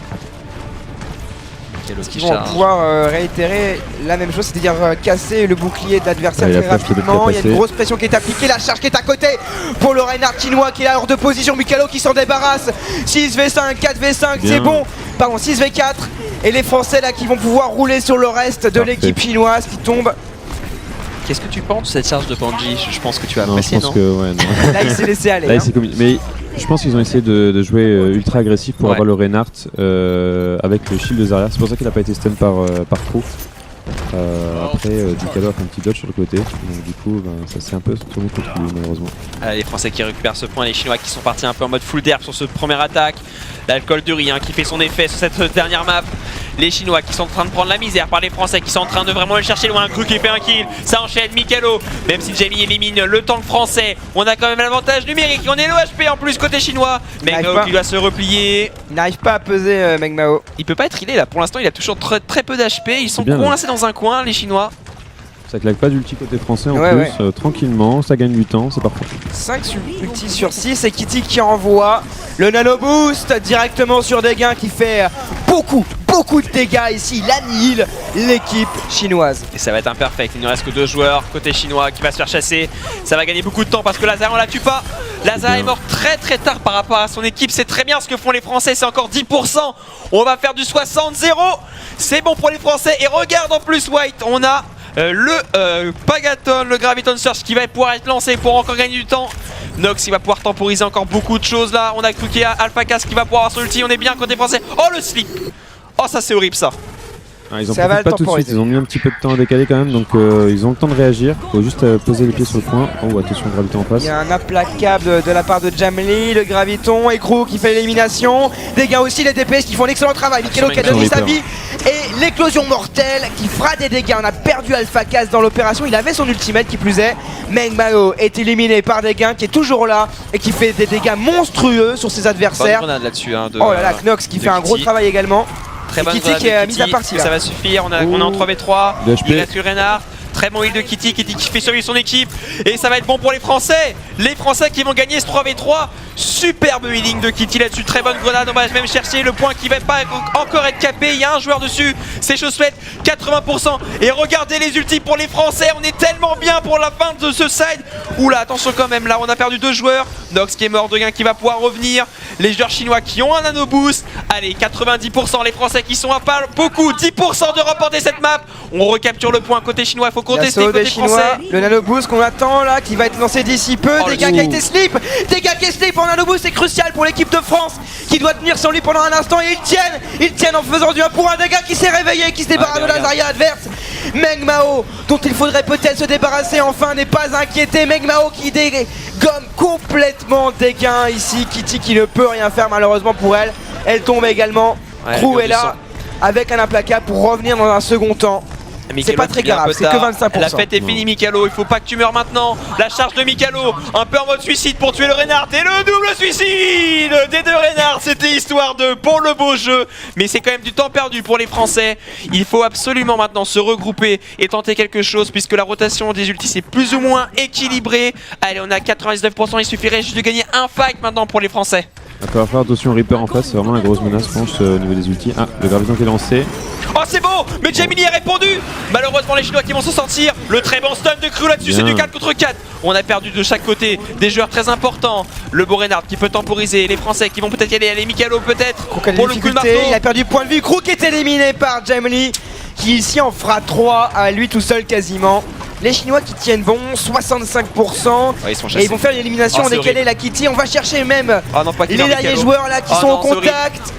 Est-ce qu'ils vont pouvoir réitérer la même chose, c'est-à-dire casser le bouclier de l'adversaire Ouais, très rapidement. Il y a une grosse pression qui est appliquée, la charge qui est à côté pour le Reinhardt chinois qui est hors de position. Mikalo qui s'en débarrasse. 6v5, 4v5, c'est bon. Pardon, 6v4. Et les Français là qui vont pouvoir rouler sur le reste de l'équipe chinoise qui tombe. Qu'est-ce que tu penses de cette charge de Panji? Je pense que tu as Non, apprécié, je pense que ouais, non. Là il s'est laissé aller. Là, Hein. il s'est commis. Mais je pense qu'ils ont essayé de jouer ultra agressif pour avoir le Reinhardt avec le shield de Zarya. C'est pour ça qu'il n'a pas été stun par Crew. Après, Mikalo a fait un petit dodge sur le côté. Donc du coup, ça s'est un peu tourné contre lui malheureusement. Les Français qui récupèrent ce point, les Chinois qui sont partis un peu en mode full derp sur ce premier attaque. L'alcool de riz qui fait son effet sur cette dernière map. Les Chinois qui sont en train de prendre la misère par les Français qui sont en train de vraiment le chercher loin. Crew qui fait un kill, ça enchaîne Mikalo. Même si Jamie élimine le tank français, on a quand même l'avantage numérique. On est le HP en plus côté chinois. Mengmao qui doit se replier. Il n'arrive pas à peser Mengmao. Il peut pas être healé là, pour l'instant il a toujours très peu d'HP. Ils sont bien, coincés dans un coin les Chinois. Ça claque pas d'ulti côté français en plus, tranquillement, ça gagne du temps, c'est parfait. 5 ulti sur 6 et Kitty qui envoie le nano boost directement sur Degain qui fait beaucoup de dégâts ici, il annihile l'équipe chinoise. Et ça va être imperfect, il ne reste que 2 joueurs côté chinois qui va se faire chasser. Ça va gagner beaucoup de temps parce que Lazare on la tue pas. Lazare est mort très tard par rapport à son équipe, c'est très bien ce que font les Français, c'est encore 10%. On va faire du 60-0, c'est bon pour les Français et regarde en plus White, on a le Pagaton, le Graviton Surge qui va pouvoir être lancé pour encore gagner du temps. Nox il va pouvoir temporiser encore beaucoup de choses là. On a Kuki Alpha Cas qui va pouvoir avoir son ulti. On est bien côté français. Oh le slip. Oh ça c'est horrible ça. Ah, ils en profitent pas tout de suite, ils ont mis un petit peu de temps à décaler quand même, donc ils ont le temps de réagir. Faut juste poser les pieds sur le point. Oh attention, Graviton en face. Il y a un implacable de la part de Jamli, le Graviton et Crew qui fait l'élimination. Des gars aussi, les DPS qui font un excellent travail. Mikalo qui a donné sa vie et l'éclosion mortelle qui fera des dégâts. On a perdu Alpha Cas dans l'opération, il avait son ultimate qui plus est. Mengmao est éliminé par Degain qui est toujours là et qui fait des dégâts monstrueux sur ses adversaires. Bonne grenade là-dessus. Hein, oh là là, Knox qui fait un gros travail également. Très bonne Kitty qui est mise à partie là. Ça va suffire, on est en 3v3. Il reste que Reinhardt. Très bon heal de Kitty qui fait survivre son équipe. Et ça va être bon pour les Français. Les Français qui vont gagner ce 3v3. Superbe healing de Kitty là-dessus. Très bonne grenade. On va même chercher le point qui va pas encore être capé. Il y a un joueur dessus. C'est Chaussette. 80%. Et regardez les ultis pour les Français. On est tellement bien pour la fin de ce side. Oula, attention quand même. Là, on a perdu 2 joueurs. Nox qui est mort. Degain qui va pouvoir revenir. Les joueurs chinois qui ont un nano boost. Allez, 90%. Les Français qui sont à pas beaucoup. 10% de remporter cette map. On recapture le point côté chinois. Il faut contester côté français. Le nano boost qu'on attend là, qui va être lancé d'ici peu. Degain qui a été slip. Degain qui est slip en nano boost, c'est crucial pour l'équipe de France qui doit tenir sur lui pendant un instant et ils tiennent en faisant du 1 pour 1. Degain qui s'est réveillé, qui se débarrasse de la Zarya adverse. Mengmao, dont il faudrait peut-être se débarrasser enfin, n'est pas inquiété. Mengmao qui dégomme complètement Degain ici. Kitty qui ne peut rien faire malheureusement pour elle. Elle tombe également. Crew est là avec un implacable pour revenir dans un second temps. C'est pas très grave, c'est que 25%. La fête est finie, Mikalo. Il faut pas que tu meurs maintenant. La charge de Mikalo, un peu en mode suicide pour tuer le Reinhardt. Et le double suicide des deux Reinhardt. C'était histoire de pour le beau jeu. Mais c'est quand même du temps perdu pour les Français. Il faut absolument maintenant se regrouper et tenter quelque chose puisque la rotation des ultis est plus ou moins équilibrée. Allez, on a 99%. Il suffirait juste de gagner un fight maintenant pour les Français. Il va falloir faire attention au Reaper en face, c'est vraiment la grosse menace, je pense, au niveau des ultis. Ah, le graviton qui est lancé. Oh, c'est beau, mais Jamie a répondu. Malheureusement, les Chinois qui vont s'en sortir. Le très bon stun de Crew là-dessus, c'est du 4 contre 4. On a perdu de chaque côté des joueurs très importants. Le beau Reinhardt qui peut temporiser. Les Français qui vont peut-être y aller. Allez, Mikalo peut-être. Pour le coup de marteau. Il a perdu point de vue. Crew qui est éliminé par Jamie, qui ici en fera 3 à lui tout seul quasiment. Les Chinois qui tiennent bon, 65%. Ouais, ils sont et ils vont faire l'élimination en décalé la Kitty. On va chercher même les derniers joueurs là qui sont en contact.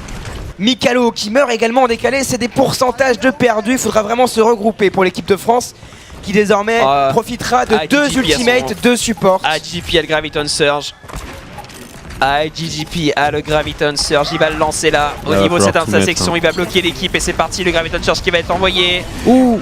Mikalo qui meurt également en décalé, c'est des pourcentages de perdus. Il faudra vraiment se regrouper pour l'équipe de France qui désormais profitera de 2 ultimates, 2 supports. IGP a le Graviton Surge. IGGP a le Graviton Surge, il va le lancer là. Au niveau de cette intersection, il va bloquer l'équipe et c'est parti. Le Graviton Surge qui va être envoyé. Ouh,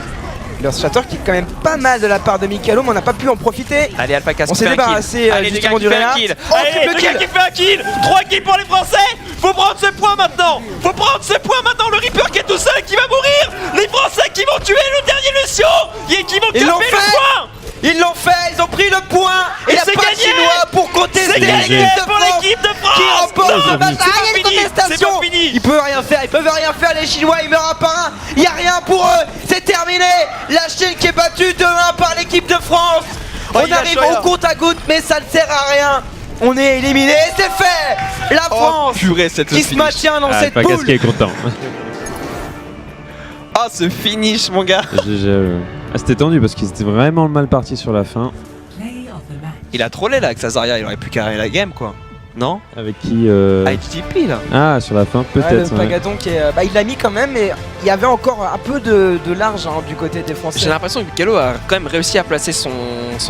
le Shatter qui est quand même pas mal de la part de Mikalo, mais on n'a pas pu en profiter. Allez, Alpacas, on s'est débarrassé justement du Reinhardt. Oh, allez, le gars qui fait un kill. 3 kills pour les Français. Faut prendre ce point maintenant. Faut prendre ce point maintenant. Le Reaper qui est tout seul, qui va mourir. Les Français qui vont tuer le dernier Lucio et qui vont taper le point. Ils l'ont fait, ils ont pris le point. Et il n'y a pas de Chinois pour contester. C'est gagné pour l'équipe de France. Qui remporte la bataille. C'est pas fini. Ils peuvent rien faire, ils peuvent rien faire. Les Chinois, ils meurent un par un. Il n'y a rien pour eux. C'est terminé. La Chine qui est battue 2-1 par l'équipe de France. On arrive au compte à goutte, mais ça ne sert à rien. On est éliminé, c'est fait. La France qui se maintient dans cette poule. Alpacas qui est content. Oh, ce finish, mon gars. C'était tendu parce qu'ils étaient vraiment mal partis sur la fin. Il a trollé là avec Sazaria, il aurait pu carrer la game quoi. Non? Avec qui IGP là. Ah, sur la fin, peut-être. Le Pagaton qui est. Il l'a mis quand même, mais il y avait encore un peu de large du côté des Français. J'ai l'impression que Mikalo a quand même réussi à placer son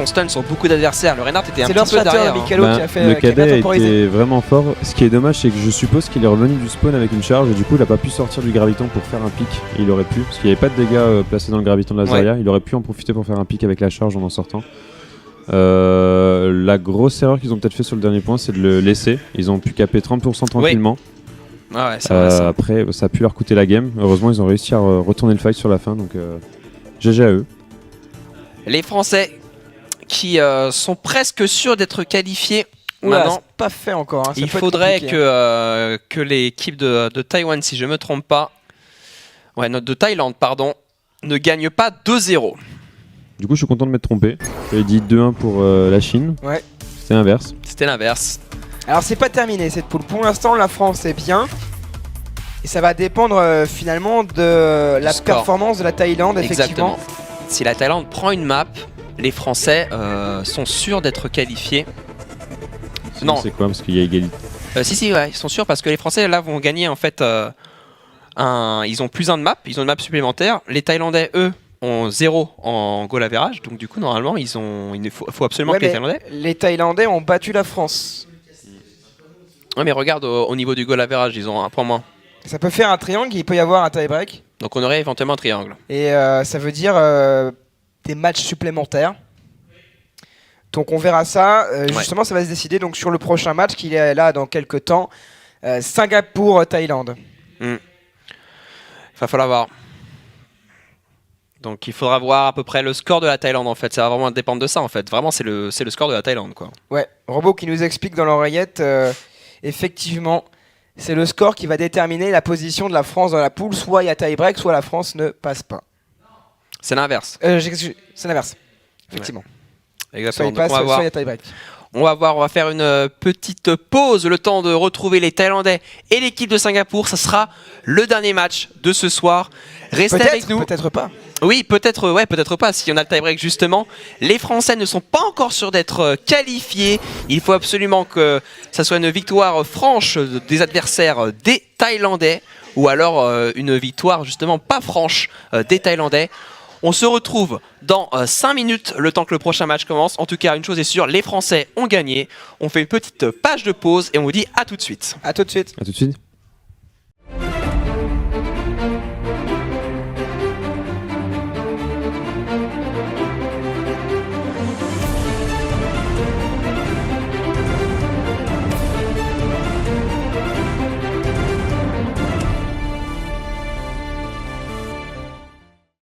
stun sur beaucoup d'adversaires. Le Reinhardt était un petit peu derrière. Mikalo qui a fait, le cadet était vraiment fort. Ce qui est dommage, c'est que je suppose qu'il est revenu du spawn avec une charge et du coup, il a pas pu sortir du graviton pour faire un pic. Il aurait pu, parce qu'il n'y avait pas de dégâts placés dans le graviton de la Zarya. Il aurait pu en profiter pour faire un pic avec la charge en sortant. La grosse erreur qu'ils ont peut-être fait sur le dernier point, c'est de le laisser. Ils ont pu caper 30% tranquillement. Oui. Ah ouais, c'est vrai, ça. Après, ça a pu leur coûter la game. Heureusement, ils ont réussi à retourner le fight sur la fin. Donc, GG à eux. Les Français qui sont presque sûrs d'être qualifiés. Maintenant, pas fait encore. Il faudrait que l'équipe de Taïwan, si je me trompe pas, de Thaïlande, pardon, ne gagne pas 2-0. Du coup, je suis content de m'être trompé. J'avais dit 2-1 pour la Chine. Ouais. C'était l'inverse. C'était l'inverse. Alors, c'est pas terminé cette poule. Pour l'instant, la France est bien. Et ça va dépendre finalement de la performance de la Thaïlande, effectivement. Exactement. Si la Thaïlande prend une map, les Français sont sûrs d'être qualifiés. Non. C'est quoi? Parce qu'il y a égalité. Si, ouais, ils sont sûrs parce que les Français là vont gagner en fait. Ils ont plus 1 de map, ils ont une map supplémentaire. Les Thaïlandais, eux, ont 0 en goal average, donc du coup normalement il faut absolument que les Thaïlandais ont battu la France. Ouais, mais regarde au niveau du goal average, ils ont 1 point moins. Ça peut faire un triangle, il peut y avoir un tie-break. Donc on aurait éventuellement un triangle. Et ça veut dire des matchs supplémentaires. Donc on verra ça. Justement, ça va se décider donc sur le prochain match qui est là dans quelques temps. Singapour-Thaïlande. Il va falloir voir. Donc il faudra voir à peu près le score de la Thaïlande en fait. Ça va vraiment dépendre de ça en fait. Vraiment c'est le score de la Thaïlande quoi. Ouais, Robot qui nous explique dans l'oreillette, effectivement, c'est le score qui va déterminer la position de la France dans la poule. Soit il y a tie-break, soit la France ne passe pas. C'est l'inverse. C'est l'inverse, effectivement. Ouais. Exactement. Soit il passe, soit il y a tie-break. On va voir, on va faire une petite pause, le temps de retrouver les Thaïlandais et l'équipe de Singapour. Ça sera le dernier match de ce soir. Restez avec nous. Peut-être pas. Oui, peut-être pas, si on a le tie-break justement. Les Français ne sont pas encore sûrs d'être qualifiés. Il faut absolument que ça soit une victoire franche des adversaires des Thaïlandais ou alors une victoire justement pas franche des Thaïlandais. On se retrouve dans 5 minutes, le temps que le prochain match commence. En tout cas, une chose est sûre, les Français ont gagné. On fait une petite page de pause et on vous dit à tout de suite. À tout de suite. À tout de suite.